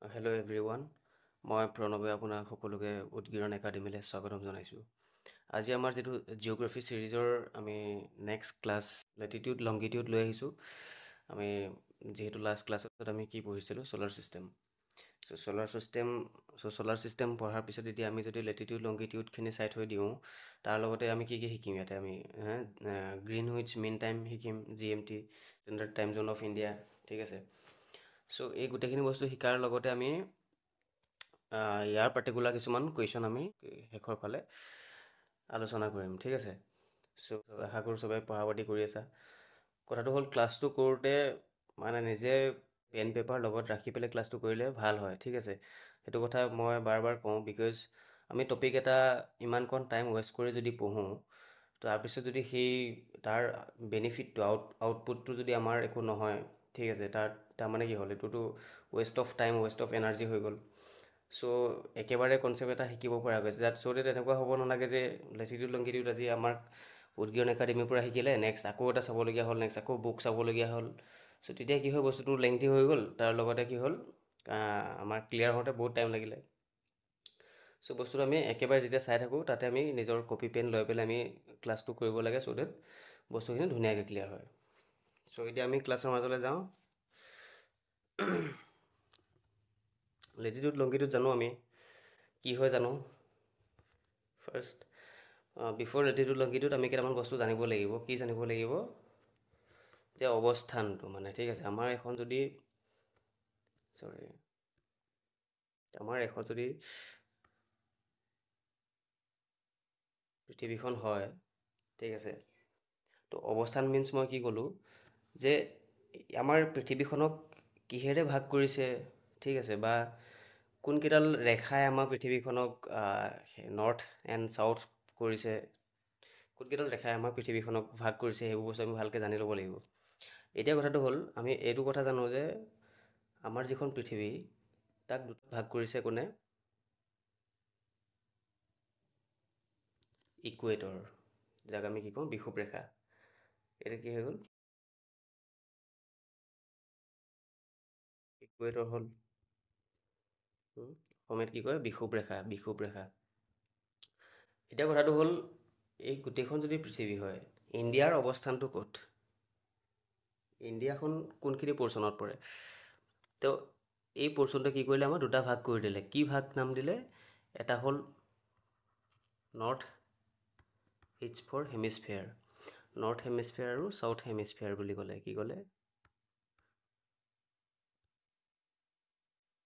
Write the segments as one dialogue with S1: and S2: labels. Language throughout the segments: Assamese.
S1: হেল্ল' এভৰিৱান, মই প্ৰণৱে আপোনাক সকলোকে উদগীৰণ একাডেমীলৈ স্বাগতম জনাইছোঁ। আজি আমাৰ যিটো জিঅ'গ্ৰাফী ছিৰিজৰ আমি নেক্সট ক্লাছ লেটিটিউড লংগিটিউড লৈ আহিছোঁ। আমি যিহেতু লাষ্ট ক্লাছত আমি কি পঢ়িছিলোঁ, ছ'লাৰ ছিষ্টেম। ছ'লাৰ ছিষ্টেম পঢ়াৰ পিছত এতিয়া আমি যদি লেটিটিউড লংগিটিউডখিনি চাই থৈ দিওঁ, তাৰ লগতে আমি কি শিকিম ইয়াতে আমি গ্ৰীণউইচ মিন টাইম শিকিম, GMT standard time zone of India, ঠিক আছে। চ' এই গোটেইখিনি বস্তু শিকাৰ লগতে আমি ইয়াৰ পাৰ্টিকুলাৰ কিছুমান কুৱেশ্যন আমি শেষৰ ফালে আলোচনা কৰিম, ঠিক আছে। চ' আশা কৰোঁ চবে পঢ়া পাতি কৰি আছা। কথাটো হ'ল ক্লাছটো কৰোঁতে মানে নিজে পেন পেপাৰ লগত ৰাখি পেলাই ক্লাছটো কৰিলে ভাল হয়, ঠিক আছে। সেইটো কথা মই বাৰ বাৰ কওঁ, বিকজ আমি টপিক এটা ইমানকণ টাইম ৱেষ্ট কৰি যদি পঢ়োঁ, তাৰপিছত যদি তাৰ বেনিফিটটো আউটপুটটো যদি আমাৰ একো নহয়, ঠিক আছে, তাৰমানে কি হ'ল, এইটোতো waste of time, waste of energy হৈ গ'ল। চ' একেবাৰে কনচেপ্ট এটা শিকিব পৰা গৈছে, যাত চ' তেনেকুৱা হ'ব নালাগে যে লেটিটিউড লংগিটিউড আজি আমাৰ উদগীৰণ একাডেমীৰ পৰা শিকিলে, নেক্সট আকৌ এটা চাবলগীয়া হ'ল, নেক্সট আকৌ বুক চাবলগীয়া হ'ল। চ' তেতিয়া কি হয়, বস্তুটো লেংথি হৈ গ'ল, তাৰ লগতে কি হ'ল আমাৰ ক্লিয়াৰ হওঁতে বহুত টাইম লাগিলে। চ' বস্তুটো আমি একেবাৰে যেতিয়া চাই থাকোঁ, তাতে আমি নিজৰ কপি পেন লৈ পেলাই আমি ক্লাছটো কৰিব লাগে, চ' ডেট বস্তুখিনি ধুনীয়াকৈ ক্লিয়াৰ হয়। চ' এতিয়া আমি ক্লাছৰ মাজলৈ যাওঁ। লেটিটিউড লংগিটিউড জানো আমি কি হয় জানো। ফাৰ্ষ্ট বিফ'ৰ লেটিটিউড লংগিটিউড আমি কেইটামান বস্তু জানিব লাগিব। কি জানিব লাগিব? যে অৱস্থানটো মানে, ঠিক আছে, আমাৰ এখন যদি পৃথিৱীখন হয়, ঠিক আছে, তো অৱস্থান মিন্স মই কি ক'লোঁ যে আমাৰ পৃথিৱীখনক কিহেৰে ভাগ কৰিছে, ঠিক আছে, বা কোনকেইডাল ৰেখাই আমাৰ পৃথিৱীখনক নৰ্থ এণ্ড ছাউথ কৰিছে, কোনকেইডাল ৰেখাই আমাৰ পৃথিৱীখনক ভাগ কৰিছে, সেইবোৰ বস্তু আমি ভালকৈ জানি ল'ব লাগিব। এতিয়া কথাটো হ'ল, আমি এইটো কথা জানো যে আমাৰ যিখন পৃথিৱী, তাক দুটা ভাগ কৰিছে কোনে? ইকুৱেটৰ, যাক আমি কি কওঁ, বিষুৱ ৰেখা। এতিয়া কি হৈ গ'ল, ইকুৱেটৰ হ'ল অসমীয়াত কি কয়, বিষুৱ ৰেখা, বিষুৱ ৰেখা। এতিয়া কথাটো হ'ল, এই গোটেইখন যদি পৃথিৱী হয়, ইণ্ডিয়াৰ অৱস্থানটো ক'ত? ইণ্ডিয়াখন কোনখিনি পৰ্চনত পৰে? তো এই পৰ্চনটো কি কৰিলে, আমাৰ দুটা ভাগ কৰি দিলে। কি ভাগ নাম দিলে? এটা হ'ল নৰ্থ ইটছ ফৰ হেমিস্ফেয়াৰ, নৰ্থ হেমিস্ফেয়াৰ আৰু ছাউথ হেমিস্ফেয়াৰ বুলি ক'লে। কি ক'লে?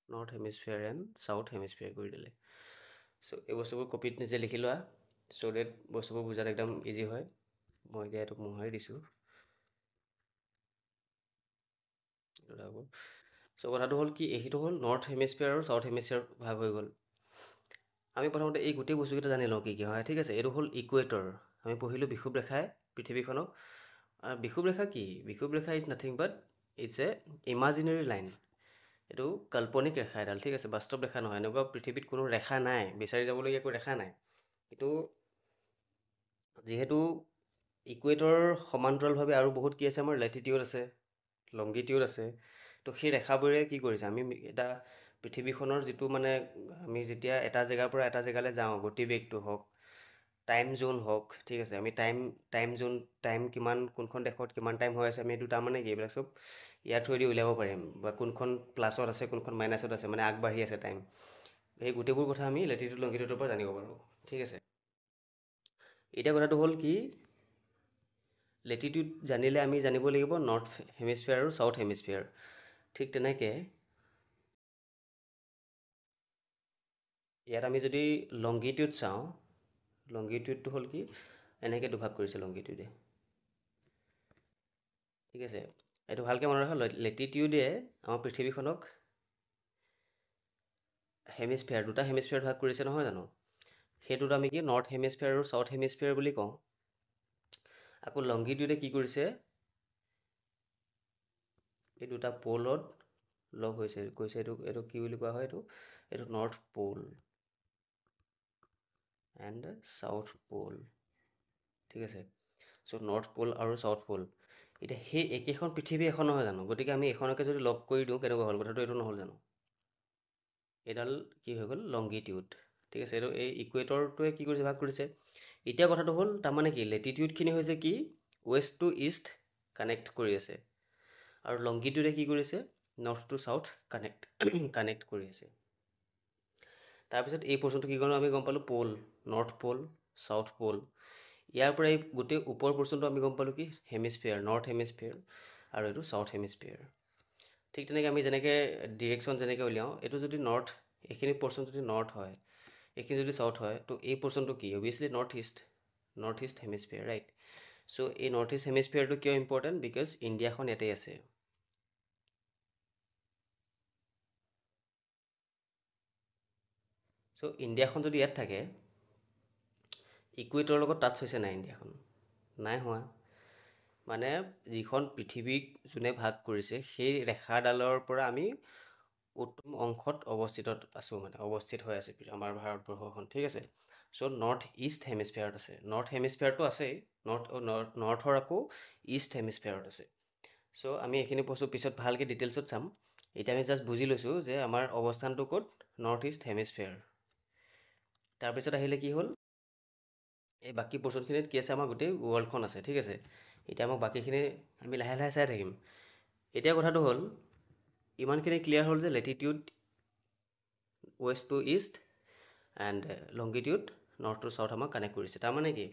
S1: নৰ্থ হেমিস্ফেয়াৰ এণ্ড ছাউথ হেমিস্ফেয়াৰ কৰি দিলে। চ' এই বস্তুবোৰ কপিত নিজে লিখি লোৱা, চ' ডেট বস্তুবোৰ বুজাত একদম ইজি হয়। মই এতিয়া এইটোক মোহাৰি দিছোঁ। চ' কথাটো হ'ল কি, এইটো হ'ল নৰ্থ হেমিস্ফেয়াৰ আৰু ছাউথ হেমিস্ফেয়াৰ ভাগ হৈ গ'ল। আমি প্ৰথমতে এই গোটেই বস্তুকেইটা জানি লওঁ কি কি হয়, ঠিক আছে। এইটো হ'ল ইকুৱেটৰ, আমি পঢ়িলোঁ বিষুৱ ৰেখাই পৃথিৱীখনক। বিষুৱ ৰেখা কি? বিষুৱ ৰেখা is nothing but it's a imaginary line. এইটো কাল্পনিক ৰেখা এডাল, ঠিক আছে, বাস্তৱ ৰেখা নহয়। এনেকুৱা পৃথিৱীত কোনো ৰেখা নাই, বিচাৰি যাবলগীয়া একো ৰেখা নাই। কিন্তু যিহেতু ইকুৱেটৰ সমান্তৰালভাৱে আৰু বহুত কি আছে, আমাৰ লেটিটিউড আছে, লংগিটিউড আছে। তো সেই ৰেখাবোৰে কি কৰিছে, আমি এটা পৃথিৱীখনৰ যিটো মানে আমি যেতিয়া এটা জেগাৰ পৰা এটা জেগালৈ যাওঁ, গতিবেগটো হওক, টাইম জ'ন হওক, ঠিক আছে, আমি টাইম জ'ন, টাইম কিমান, কোনখন দেশত কিমান টাইম হৈ আছে, আমি এইটো তাৰমানে কি, এইবিলাক চব ইয়াৰ থ্ৰুৱেদি উলিয়াব পাৰিম, বা কোনখন প্লাছত আছে, কোনখন মাইনাছত আছে, মানে আগবাঢ়ি আছে টাইম। সেই গোটেইবোৰ কথা আমি লেটিটিউড লংগিটিউডৰ পৰা জানিব পাৰোঁ, ঠিক আছে। এতিয়া কথাটো হ'ল কি, লেটিটিউড জানিলে আমি জানিব লাগিব নৰ্থ হেমিস্ফেয়াৰ আৰু ছাউথ হেমিস্ফেয়াৰ। ঠিক তেনেকৈ ইয়াত আমি যদি লংগিটিউড চাওঁ, লংগিটিউডটো হ'ল কি, এনেকৈ দুভাগ কৰিছে লংগিটিউডে, ঠিক আছে। এইটো ভালকৈ মনত ৰাখা, লেটিটিউডে আমাৰ পৃথিৱীখনক হেমিস্ফেয়াৰ, দুটা হেমিস্ফেয়াৰ ভাগ কৰিছে নহয় জানো। সেইটোত আমি কি নৰ্থ হেমিস্ফেয়াৰ আৰু ছাউথ হেমিস্ফেয়াৰ বুলি কওঁ। আকৌ লংগিটিউডে কি কৰিছে, এই দুটা প'লত লগ হৈছে, কৈছে এইটো কি বুলি কোৱা হয়, এইটো নৰ্থ প'ল এণ্ড ছাউথ প'ল, ঠিক আছে। চ' নৰ্থ প'ল আৰু ছাউথ প'ল, এতিয়া সেই একেখন পৃথিৱী এখন নহয় জানো, গতিকে আমি এখনকে যদি লগ কৰি দিওঁ, কেনেকুৱা হ'ল কথাটো, এইটো নহ'ল জানো। এডাল কি হৈ গ'ল লংগিটিউড, ঠিক আছে। এইটো এই ইকুৱেটৰটোৱে কি কৰিছে, ভাগ কৰিছে। এতিয়া কথাটো হ'ল তাৰমানে কি লেটিটিউডখিনি হৈছে কি ৱেষ্ট টু ইষ্ট কানেক্ট কৰি আছে, আৰু লংগিটিউডে কি কৰিছে নৰ্থ টু চাউথ কানেক্ট কৰি আছে। তাৰপিছত এই পৰ্চনটো কি কৰিলোঁ আমি গম পালোঁ প'ল, নৰ্থ প'ল, চাউথ প'ল। ইয়াৰ পৰা এই গোটেই ওপৰ পৰ্চনটো আমি গম পালোঁ কি হেমিস্ফিয়াৰ, নৰ্থ হেমিস্ফিয়াৰ, আৰু এইটো চাউথ হেমিস্ফিয়াৰ। ঠিক তেনেকৈ আমি যেনেকৈ ডিৰেকশ্যন যেনেকৈ উলিয়াওঁ, এইটো যদি নৰ্থ, এইখিনি পৰ্চন যদি নৰ্থ হয়, এইখিনি যদি চাউথ হয়, তো এই পৰ্চনটো কি অভিয়াছলি নৰ্থ ইষ্ট হেমিস্ফিয়াৰ, ৰাইট। চ' এই নৰ্থ ইষ্ট হেমিস্ফিয়াৰটো কিয় ইম্পৰ্টেণ্ট, বিকজ ইণ্ডিয়াখন ইয়াতেই আছে। চ' ইণ্ডিয়াখন যদি ইয়াত থাকে, ইকুৱেটৰৰ লগত টাচ হৈছে নাই ইণ্ডিয়াখন? নাই হোৱা। মানে যিখন পৃথিৱীক যোনে ভাগ কৰিছে সেই ৰেখাডালৰ পৰা আমি উত্তম অংশত অৱস্থিত হৈ আছে আমাৰ ভাৰতবৰ্ষখন, ঠিক আছে। চ' নৰ্থ ইষ্ট হেমিস্ফিয়াৰত আছে, নৰ্থ হেমিস্ফিয়াৰটো আছেই, নৰ্থৰ আকৌ ইষ্ট হেমিস্ফিয়াৰত আছে। চ' আমি এইখিনি বস্তু পিছত ভালকৈ ডিটেইলছত চাম। এতিয়া আমি জাষ্ট বুজি লৈছোঁ যে আমাৰ অৱস্থানটো ক'ত, নৰ্থ ইষ্ট হেমিস্ফিয়াৰ। তাৰপিছত আহিলে কি হ'ল, এই বাকী পৰ্চনখিনিত কি আছে, আমাৰ গোটেই ৱৰ্ল্ডখন আছে, ঠিক আছে। এতিয়া আমাক বাকীখিনি আমি লাহে লাহে চাই থাকিম। এতিয়া কথাটো হ'ল ইমানখিনি ক্লিয়াৰ হ'ল যে Latitude waste to east and longitude north to south আমাক কানেক্ট কৰিছে। তাৰমানে কি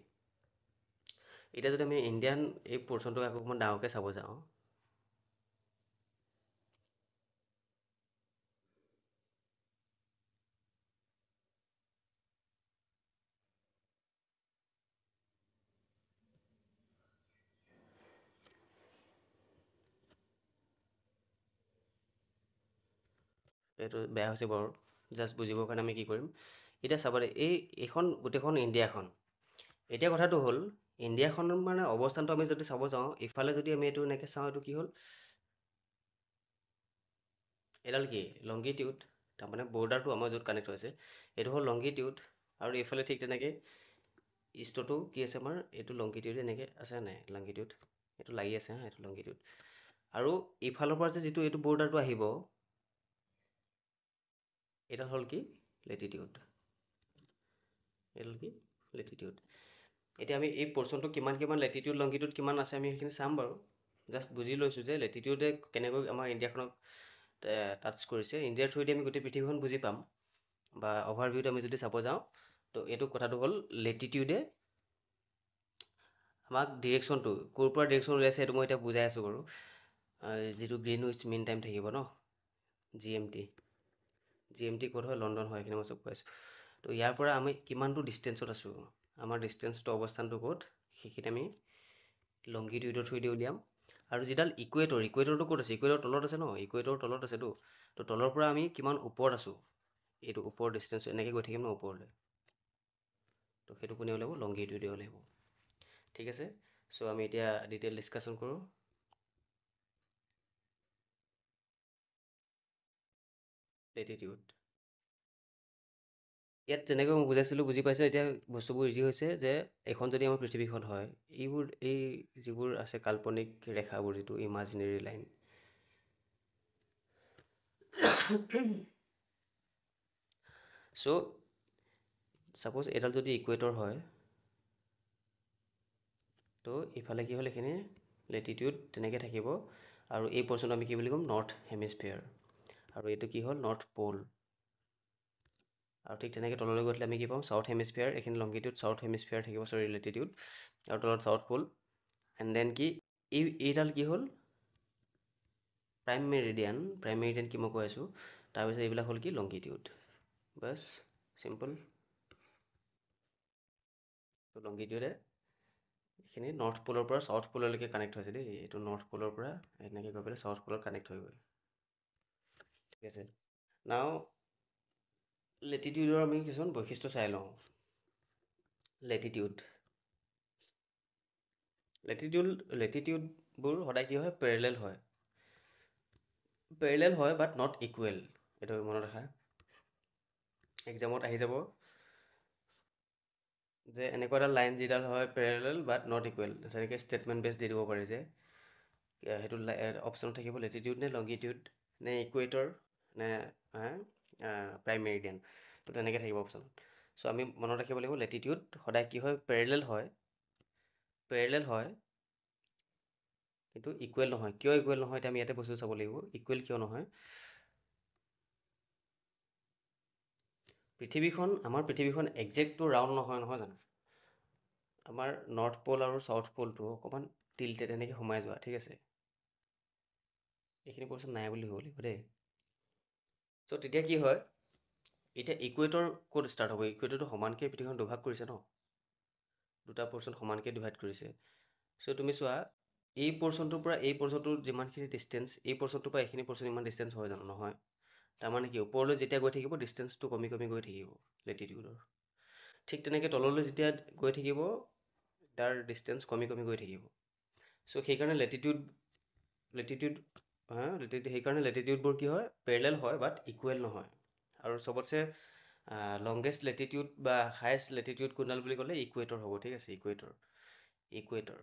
S1: এতিয়া যদি আমি ইণ্ডিয়ান এই পৰ্চনটোক আকৌ অকণমান ডাঙৰকৈ চাব যাওঁ, এইটো বেয়া হৈছে বাৰু, জাষ্ট বুজিবৰ কাৰণে আমি কি কৰিম, এতিয়া চাব দে এইখন গোটেইখন ইণ্ডিয়াখন। এতিয়া কথাটো হ'ল ইণ্ডিয়াখনৰ মানে অৱস্থানটো আমি যদি চাব যাওঁ, ইফালে যদি আমি এইটো এনেকৈ চাওঁ, এইটো কি হ'ল এডাল কি লংগিটিউড, তাৰমানে বৰ্ডাৰটো আমাৰ য'ত কানেক্ট হৈছে এইটো হ'ল লংগিটিউড, আৰু এইফালে ঠিক তেনেকৈ ইষ্টতো কি আছে আমাৰ এইটো লংগিটিউড এনেকৈ আছে নাই লংগিটিউড, এইটো লাগি আছে হা, এইটো লংগিটিউড। আৰু ইফালৰ পৰা যে যিটো এইটো বৰ্ডাৰটো আহিব, এডাল হ'ল কি লেটিটিউড, এডাল কি লেটিটিউড। এতিয়া আমি এই পৰ্চনটো কিমান লেটিটিউড লংগিটিউড কিমান আছে আমি সেইখিনি চাম বাৰু। জাষ্ট বুজি লৈছোঁ যে লেটিটিউডে কেনেকৈ আমাৰ ইণ্ডিয়াখনক টাচ কৰিছে। ইণ্ডিয়াৰ থ্ৰুৱেদি আমি গোটেই পৃথিৱীখন বুজি পাম, বা অভাৰভিউটো আমি যদি চাব যাওঁ, তো এইটো কথাটো হ'ল লেটিটিউডে আমাক ডিৰেকশ্যনটো ক'ৰ পৰা ডিৰেকশ্যন উলিয়াইছে সেইটো মই এতিয়া বুজাই আছোঁ বাৰু। যিটো গ্ৰীণউইচ মিন টাইম থাকিব ন, GMT ক'ত হয়, লণ্ডন হয়, এইখিনি মই চব কৈ আছোঁ। তো ইয়াৰ পৰা আমি কিমানটো ডিষ্টেঞ্চত আছোঁ, আমাৰ ডিষ্টেঞ্চটো অৱস্থানটো ক'ত, সেইখিনি আমি লংগিটিউডৰ থ্ৰুৱেদি উলিয়াম। আৰু যিডাল ইকুৱেটৰটো ক'ত আছে, ইকুৱেটৰ তলত আছে ন, ইকুৱেটৰ তলত আছেতো, তো তলৰ পৰা আমি কিমান ওপৰত আছোঁ, এইটো ওপৰৰ ডিষ্টেঞ্চ এনেকৈ গৈ থাকিম ন ওপৰলৈ, তো সেইটো কোনে ওলাব, লংগিটিউডে ওলাব, ঠিক আছে। চ' আমি এতিয়া ডিটেইল ডিছকাশ্যন কৰোঁ। লেটিটিউড ইয়াত যেনেকৈ মই বুজাইছিলোঁ বুজি পাইছে, এতিয়া বস্তুবোৰ ইজি হৈছে যে এইখন যদি আমাৰ পৃথিৱীখন হয়, এই যিবোৰ আছে কাল্পনিক ৰেখাবোৰ, যিটো ইমাজিনেৰী লাইন, চ' ছাপ'জ এডাল যদি ইকুৱেটৰ হয়, তো ইফালে কি হ'ল এইখিনি লেটিটিউড তেনেকৈ থাকিব, আৰু এই পৰ্চনটো আমি কি বুলি ক'ম, নৰ্থ হেমিস্ফিয়াৰ, আৰু এইটো কি হ'ল নৰ্থ প'ল। আৰু ঠিক তেনেকৈ তললৈ গৈ আমি কি পাম, চাউথ হেমিস্ফিয়াৰ, এইখিনি লংগিটিউড চাউথ হেমিস্ফিয়াৰ থাকিব, লেটিটিউড, আৰু তলত চাউথ প'ল। এণ্ড দেন কি এইডাল কি হ'ল প্ৰাইম মেৰিডিয়ান কি মই কৈ আছোঁ, তাৰপিছত এইবিলাক হ'ল কি লংগিটিউড, বাছ চিম্পল। লংগিটিউডে এইখিনি নৰ্থ প'লৰ পৰা চাউথ প'ললৈকে কানেক্ট হৈছে দেই, এইটো নৰ্থ প'লৰ পৰা এনেকৈ গৈ পেলাই চাউথ প'লত কানেক্ট হৈ গ'ল, ঠিক আছে। নাও লেটিটিউডৰ আমি কিছুমান বৈশিষ্ট্য চাই লওঁ। লেটিটিউডবোৰ সদায় কি হয়, পেৰেলেল হয়, বাট নট ইকুৱেল, এইটো মনত ৰাখা। এক্সামত আহি যাব যে এনেকুৱা এটা লাইন যিডাল হয় পেৰেলেল বাট নট ইকুৱেল, তেনেকৈ ষ্টেটমেণ্ট বেছ দি দিব পাৰি যে সেইটো অপশ্যনত থাকিব লেটিটিউড নে লংগিটিউড নে ইকুৱেটৰ নে প্ৰাইম মেৰিডিয়ান। তো তেনেকৈ থাকিব অপশ্যন। চ' আমি মনত ৰাখিব লাগিব লেটিটিউড সদায় কি হয়, পেৰেলেল হয়, কিন্তু ইকুৱেল নহয়। কিয় ইকুৱেল নহয়, এতিয়া আমি ইয়াতে বস্তু চাব লাগিব ইকুৱেল কিয় নহয়। আমাৰ পৃথিৱীখন একজেক্টটো ৰাউণ্ড নহয় জানো। আমাৰ নৰ্থ প'ল আৰু ছাউথ প'লটো অকণমান টিল্টেড এনেকৈ সোমাই যোৱা, ঠিক আছে। এইখিনি পৰ্চন নাই বুলি হ'ব লাগিব দেই। চ' তেতিয়া কি হয়, এতিয়া ইকুৱেটৰ ক'ত ষ্টাৰ্ট হ'ব, ইকুৱেটৰটো সমানকৈ পৃথিৱীখন দুভাগ কৰিছে ন, দুটা পৰ্চন সমানকৈ ডিভাইড কৰিছে। চ' তুমি চোৱা এই পৰ্চনটোৰ পৰা এই পৰ্চনটোৰ যিমানখিনি ডিষ্টেঞ্চ, এই পৰ্চনটোৰ পৰা এইখিনি পৰ্চন ইমান ডিষ্টেঞ্চ হয় জানো, নহয়। তাৰমানে কি, ওপৰলৈ যেতিয়া গৈ থাকিব ডিষ্টেঞ্চটো কমি কমি গৈ থাকিব লেটিটিউডৰ। ঠিক তেনেকৈ তললৈ যেতিয়া গৈ থাকিব তাৰ ডিষ্টেঞ্চ কমি কমি গৈ থাকিব। চ' সেইকাৰণে সেইকাৰণে লেটিটিউডবোৰ কি হয়, পেৰেলেল হয় বাট ইকুৱেল নহয়। আৰু চবতছে লংগেষ্ট লেটিটিউড বা হায়েষ্ট লেটিটিউড কোনডাল বুলি ক'লে ইকুৱেটৰ হ'ব, ঠিক আছে। ইকুৱেটৰ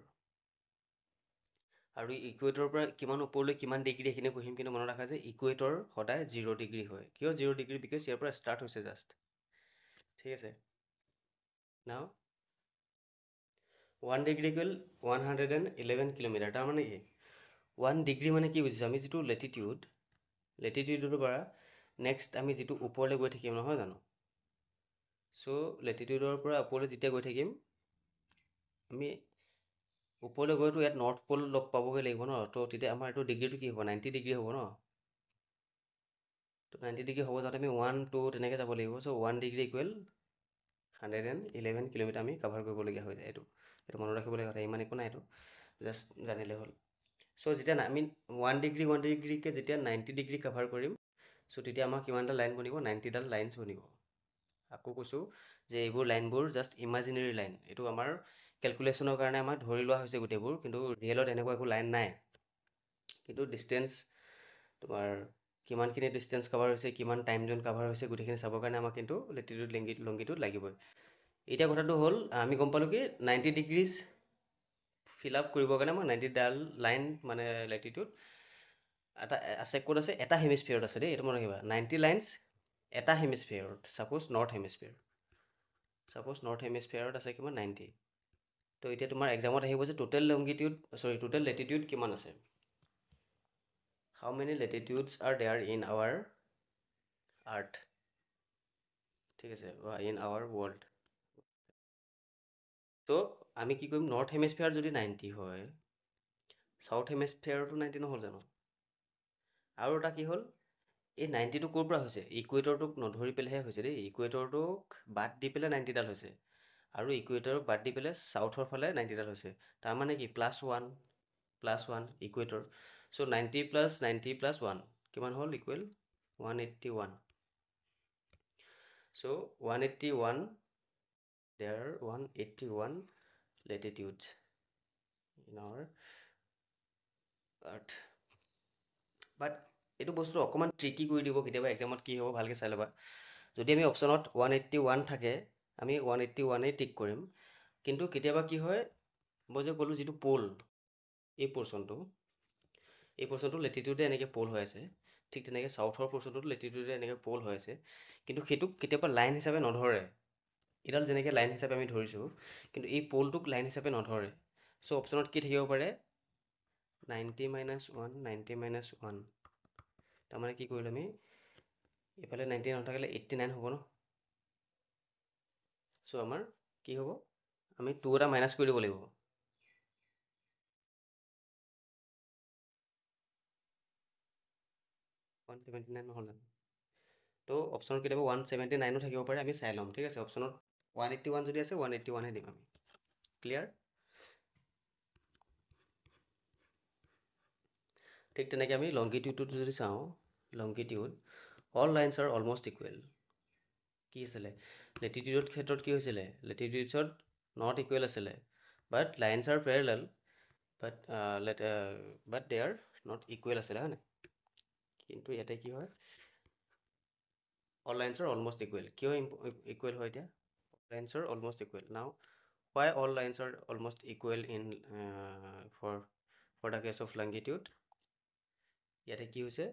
S1: আৰু ইকুৱেটৰৰ পৰা কিমান ওপৰলৈ কিমান ডিগ্ৰী এইখিনি পঢ়িম, কিন্তু মনত ৰাখা যে ইকুৱেটৰ সদায় 0 ডিগ্ৰী হয়। কিয় 0 ডিগ্ৰী, বিকজ ইয়াৰ পৰা ষ্টাৰ্ট হৈছে জাষ্ট, ঠিক আছে। নাও 1 ডিগ্ৰী ইকুৱেল 111 কিলোমিটাৰ। তাৰমানে কি 1 ডিগ্ৰী মানে কি বুজিছোঁ, আমি যিটো লেটিটিউডৰ পৰা নেক্সট আমি যিটো ওপৰলৈ গৈ থাকিম নহয় জানো। চ' লেটিটিউডৰ পৰা ওপৰলৈ যেতিয়া গৈ থাকিম, আমি ওপৰলৈ গৈতো ইয়াত নৰ্থ প'ল লগ পাবগৈ লাগিব ন। তো তেতিয়া আমাৰ এইটো ডিগ্ৰীটো কি হ'ব, 90 ডিগ্ৰী হ'ব ন। তো 90 ডিগ্ৰী হ'ব যাতে আমি 1 2 তেনেকৈ যাব লাগিব। চ' 1 ডিগ্ৰী ইকুৱেল 111 কিলোমিটাৰ আমি কাভাৰ কৰিবলগীয়া হৈ যায়। এইটো মনত ৰাখিবলগীয়া কথা, ইমান একো নাই, এইটো জাষ্ট জানিলে হ'ল। চ' যেতিয়া আমি 1 ডিগ্ৰীকৈ যেতিয়া 90 ডিগ্ৰী কাভাৰ কৰিম, চ' তেতিয়া আমাৰ কিমানটা লাইন বনিব, 90ডাল লাইনছ বনিব। আকৌ কৈছোঁ যে এইবোৰ লাইনবোৰ জাষ্ট ইমাজিনেৰী লাইন, এইটো আমাৰ কেলকুলেশ্যনৰ কাৰণে আমাৰ ধৰি লোৱা হৈছে গোটেইবোৰ, কিন্তু ৰিয়েলত এনেকুৱা একো লাইন নাই। কিন্তু ডিষ্টেঞ্চ তোমাৰ কিমানখিনি ডিষ্টেঞ্চ কাভাৰ হৈছে, কিমান টাইম জোন কাভাৰ হৈছে, গোটেইখিনি চাবৰ কাৰণে আমাক কিন্তু লেটিটিউড লংগিটিউড লাগিবই। এতিয়া কথাটো হ'ল, আমি গম পালোঁ কি 90 ডিগ্ৰীজ ফিল আপ কৰিবৰ কাৰণে আমাক 90ডাল লাইন মানে লেটিটিউড এটা আছে, ক'ত আছে, এটা হেমিস্ফিয়াৰত আছে দেই, এইটো মনত ৰাখিবা। 90 লাইনছ এটা হেমিস্ফিয়াৰত, ছাপ'জ নৰ্থ হেমিস্ফিয়াৰত আছে কিমান, 90। তো এতিয়া তোমাৰ এক্সামত আহিব যে টোটেল লেটিটিউড কিমান আছে, how many latitudes are there in our earth, ঠিক আছে, বা ইন আৱাৰ ৱৰ্ল্ড। তো আমি কি কৰিম, নৰ্থ হেমিস্ফিয়াৰ যদি 90 হয়, ছাউথ হেমিস্ফিয়াৰতো 90 নহ'ল জানো। আৰু এটা কি হ'ল, এই 90টো ক'ৰ পৰা হৈছে, ইকুৱেটৰটোক নধৰি পেলাইহে হৈছে দেই। ইকুৱেটৰটোক বাদ দি পেলাই 90ডাল হৈছে, আৰু ইকুৱেটৰক বাদ দি পেলাই ছাউথৰ ফালে 90ডাল হৈছে। তাৰমানে কি +1 ইকুৱেটৰ। চ' 90 + 90 + 1 কিমান হ'ল, equal 181। So' 181, there are 181 latitudes in our earth. বাট এইটো বস্তু অকণমান ট্ৰিকি কৰি দিব কেতিয়াবা এক্সামত, কি হ'ব ভালকৈ চাই ল'বা। যদি আমি অপশ্যনত 181 থাকে, আমি 181 টিক কৰিম। কিন্তু কেতিয়াবা কি হয়, মই যে ক'লোঁ যিটো প'ল, এই পৰ্চনটো লেটিটিউডে এনেকৈ প'ল হৈ আছে, ঠিক তেনেকৈ ছাউথৰ পৰ্চনটোতো লেটিটিউডে এনেকৈ প'ল হৈ আছে, কিন্তু সেইটোক কেতিয়াবা লাইন হিচাপে নধৰে। এইডাল যেনেকৈ লাইন হিচাপে আমি ধৰিছোঁ, কিন্তু এই প'লটোক লাইন হিচাপে নধৰে। চ' অপশ্যনত কি থাকিব পাৰে, 90 - 1 90 - 1। তাৰমানে কি কৰিলোঁ আমি, এইফালে 90 নাথাকিলে 89 হ'ব ন। চ' আমাৰ কি হ'ব, আমি 2 এটা মাইনাছ কৰি দিব লাগিব। 179 নহ'ল জানো। তো অপশ্যনত কেতিয়াবা 179ও থাকিব পাৰে, আমি চাই ল'ম, ঠিক আছে। অপশ্যনত 181 যদি আছে, 181হে দিম আমি। ক্লিয়াৰ। ঠিক তেনেকৈ আমি লংগিটিউডটো যদি চাওঁ, longitude all lines are almost equal. কি আছিলে, লেটিটিউডৰ ক্ষেত্ৰত কি হৈছিলে, লেটিটিউডছত নট ইকুৱেল আছিলে, but lines are parallel, but they are not equal আছিলে, হয়নে। কিন্তু ইয়াতে কি হয়, all lines are almost equal. কিয় ইকুৱেল হয় এতিয়া, lines are almost equal. Now why all lines are almost equal in for the case of longitude, ইয়াতে কি হৈছে,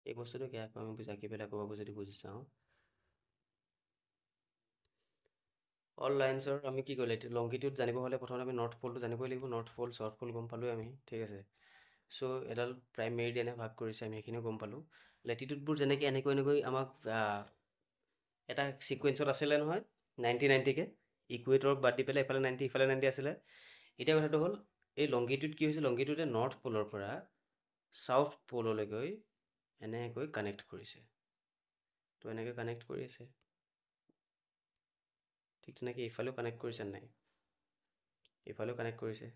S1: এই বস্তুটো কেনেকৈ আমি বুজাকি পেলাই ক'ব যদি বুজি চাওঁ অল লাইন্সৰ আমি কি কৰিলে এতিয়া লংগিটিউড জানিব হ'লে প্ৰথমতে আমি নৰ্থ পলটো জানিবই লাগিব নৰ্থ পল চাউথ পল গম পালোঁ আমি ঠিক আছে চ' এডাল প্ৰাইম মেৰিডিয়ানে ভাগ কৰিছে আমি সেইখিনিও গম পালোঁ লেটিটিউডবোৰ যেনেকৈ এনেকৈ আমাক এটা ছিকুৱেঞ্চত আছিলে নহয় 90-90কৈ ইকুৱেটৰক বাদ দি পেলাই ইফালে 90 ইফালে 90 আছিলে এতিয়া কথাটো হ'ল এই লংগিটিউড কি হৈছে লংগিটিউডে নৰ্থ পলৰ পৰা চাউথ পললৈকে এনেকৈ কানেক্ট কৰিছে তো এনেকৈ কানেক্ট কৰি আছে ঠিক তেনেকৈ ইফালেও কানেক্ট কৰিছে নাই ইফালেও কানেক্ট কৰিছে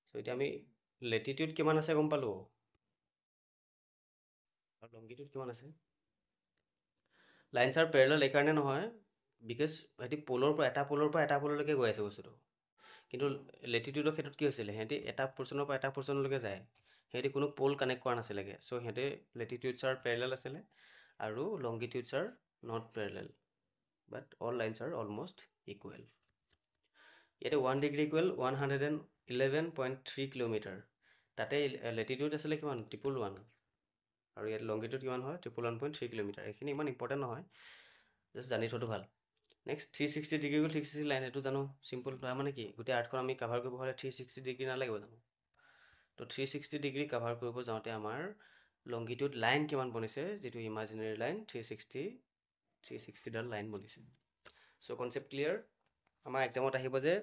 S1: চ' এতিয়া আমি লেটিটিউড কিমান আছে গম পালোঁ আৰু লংগিটিউড কিমান আছে লাইন্স আৰু পেৰেলেল এইকাৰণে নহয় বিকজ সিহঁতি এটা পললৈকে গৈ আছে বস্তুটো কিন্তু লেটিটিউডৰ ক্ষেত্ৰত কি হৈছিলে সিহঁতি এটা পৰ্চনৰ পৰা এটা পৰ্চনলৈকে যায় সিহঁতি কোনো পল কানেক্ট কৰা নাছিলেগৈ চ' সিহঁতে লেটিটিউডছ আৰ পেৰেলেল আছিলে আৰু longitudes are not parallel but all lines are almost equal ইয়াতে 1 ডিগ্ৰী ইকুৱেল 111.3 কিলোমিটাৰ তাতে লেটিটিউড আছিলে কিমান 111 আৰু ইয়াত লংগিটিউড কিমান হয় 111.3 কিলোমিটাৰ এইখিনি ইমান ইম্পৰ্টেণ্ট নহয় জাষ্ট জানি থোৱাটো ভাল নেক্সট 360 ডিগ্ৰী গ'ল 360 লাইন এইটো জানো চিম্পল মানে কি গোটেই আৰ্থখন আমি কাভাৰ কৰিব হ'লে 360 ডিগ্ৰী নালাগিব জানো তো 360 ডিগ্ৰী কাভাৰ কৰিব যাওঁতে আমাৰ লংগিটিউড লাইন কিমান বনিছে যিটো ইমাজিনেৰী লাইন 360ডাল লাইন বনিছে চ' কনচেপ্ট ক্লিয়াৰ আমাৰ এক্সামত আহিব যে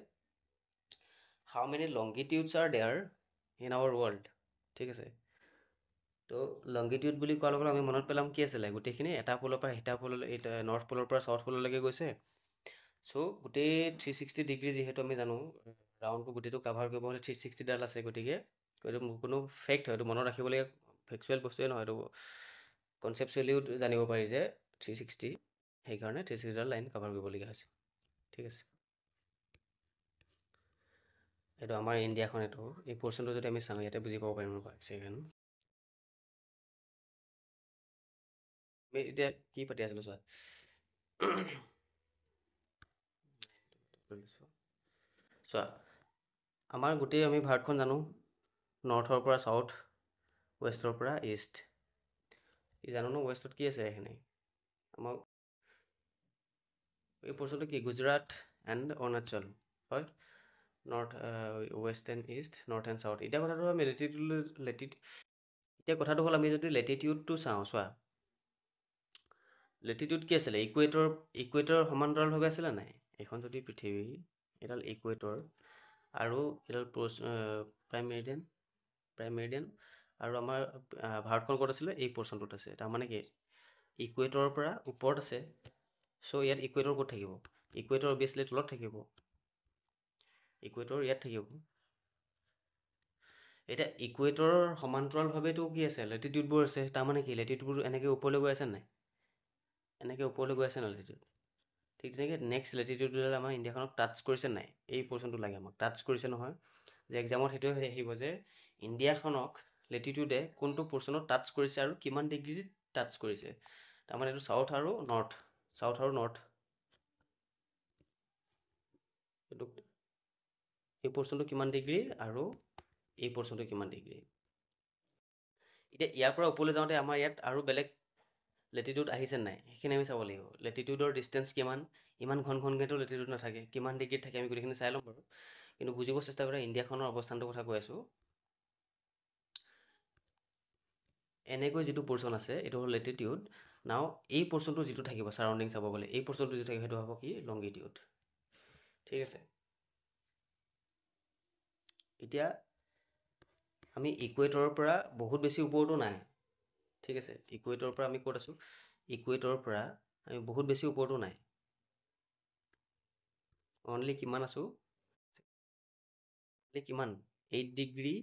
S1: how many longitudes are there in our world ঠিক আছে তো লংগিটিউড বুলি কোৱাৰ লগে আমি মনত পেলাম কি আছিলে গোটেইখিনি এটা পলৰ পৰা সিটা পললৈ নৰ্থ পলৰ পৰা চাউথ পললৈকে গৈছে চ' গোটেই 360 ডিগ্ৰী যিহেতু আমি জানো ৰাউণ্ডটো গোটেইটো কাভাৰ কৰিব হ'লে 360ডাল আছে গতিকে এইটো কোনো ফেক্ট হয় এইটো মনত ৰাখিবলগীয়া ফেক্সুৱেল বস্তুৱে নহয় এইটো কনচেপচুৱেলিও জানিব পাৰি যে 360 সেইকাৰণে 360ডাল লাইন কাভাৰ কৰিবলগীয়া হৈছে ঠিক আছে এইটো আমাৰ ইণ্ডিয়াখন এইটো এই পৰ্চনটো যদি আমি চাওঁ ইয়াতে বুজি পাব পাৰিম ৰ'বা ছেকেণ্ড আমি এতিয়া কি পাতি আছিলোঁ চোৱা চোৱা আমাৰ গোটেই আমি ভাৰতখন জানো নৰ্থৰ পৰা চাউথ ৱেষ্টৰ পৰা ইষ্ট ই জানো ন ৱেষ্টত কি আছে এইখিনি আমাক এই পৰ্চনটো কি গুজৰাট এণ্ড অৰুণাচল হয় north west and east north and south এতিয়া কথাটো আমি এতিয়া কথাটো হ'ল আমি যদি লেটিটিউডটো চাওঁ চোৱা লেটিটিউড কি আছিলে ইকুৱেটৰ সমান্তৰালভাৱে আছিলে নাই এইখন যদি পৃথিৱী এডাল ইকুৱেটৰ আৰু এডাল প্ৰাইম মেৰিডিয়ান আৰু আমাৰ ভাৰতখন ক'ত আছিলে এই পৰ্চনটোত আছে তাৰমানে কি ইকুৱেটৰৰ পৰা ওপৰত আছে চ' ইয়াত ইকুৱেটৰ ক'ত থাকিব ইকুৱেটৰ অভিয়াছলি তলত থাকিব ইকুৱেটৰ ইয়াত থাকিব এতিয়া ইকুৱেটৰৰ সমান্তৰালভাৱেতো কি আছে লেটিটিউডবোৰ আছে তাৰমানে কি লেটিটিউডবোৰ এনেকৈ ওপৰলৈ গৈ আছে নাই এনেকৈ ওপৰলৈ গৈ আছে নাই লেটিটিউড ঠিক তেনেকৈ নেক্সট লেটিটিউডডাল আমাৰ ইণ্ডিয়াখনক টাচ কৰিছে নাই এই পৰ্চনটো লাগে আমাক টাচ কৰিছে নহয় যে এক্সামত সেইটোৱে আহিব যে ইণ্ডিয়াখনক লেটিটিউডে কোনটো পৰ্চনত টাচ কৰিছে আৰু কিমান ডিগ্ৰীত টাচ কৰিছে তাৰমানে এইটো চাউথ আৰু নৰ্থ এইটো এই পৰ্চনটো কিমান ডিগ্ৰী আৰু এই পৰ্চনটো কিমান ডিগ্ৰী এতিয়া ইয়াৰ পৰা ওপৰলৈ যাওঁতে আমাৰ ইয়াত আৰু বেলেগ লেটিটিউড আহিছে নাই সেইখিনি আমি চাব লাগিব লেটিটিউডৰ ডিষ্টেঞ্চ কিমান ইমান ঘনকৈতো লেটিটিউড নাথাকে কিমান ডিগ্ৰীত থাকে আমি গোটেইখিনি চাই ল'ম বাৰু কিন্তু বুজিব চেষ্টা কৰা ইণ্ডিয়াখনৰ অৱস্থানটোৰ কথা কৈ আছোঁ এনেকৈ যিটো পৰ্চন আছে এইটো হ'ল লেটিটিউড নাও এই পৰ্চনটো যিটো থাকিব ছাৰাউণ্ডিং চাব গ'লে এই পৰ্চনটো যিটো থাকিব সেইটো হ'ব কি লংগিটিউড ঠিক আছে এতিয়া আমি ইকুৱেটৰৰ পৰা বহুত বেছি ওপৰতো নাই ঠিক আছে ইকুৱেটৰৰ পৰা আমি ক'ত আছোঁ ইকুৱেটৰৰ পৰা আমি বহুত বেছি ওপৰতো নাই অনলি কিমান আছোঁ কিমান 8 ডিগ্ৰী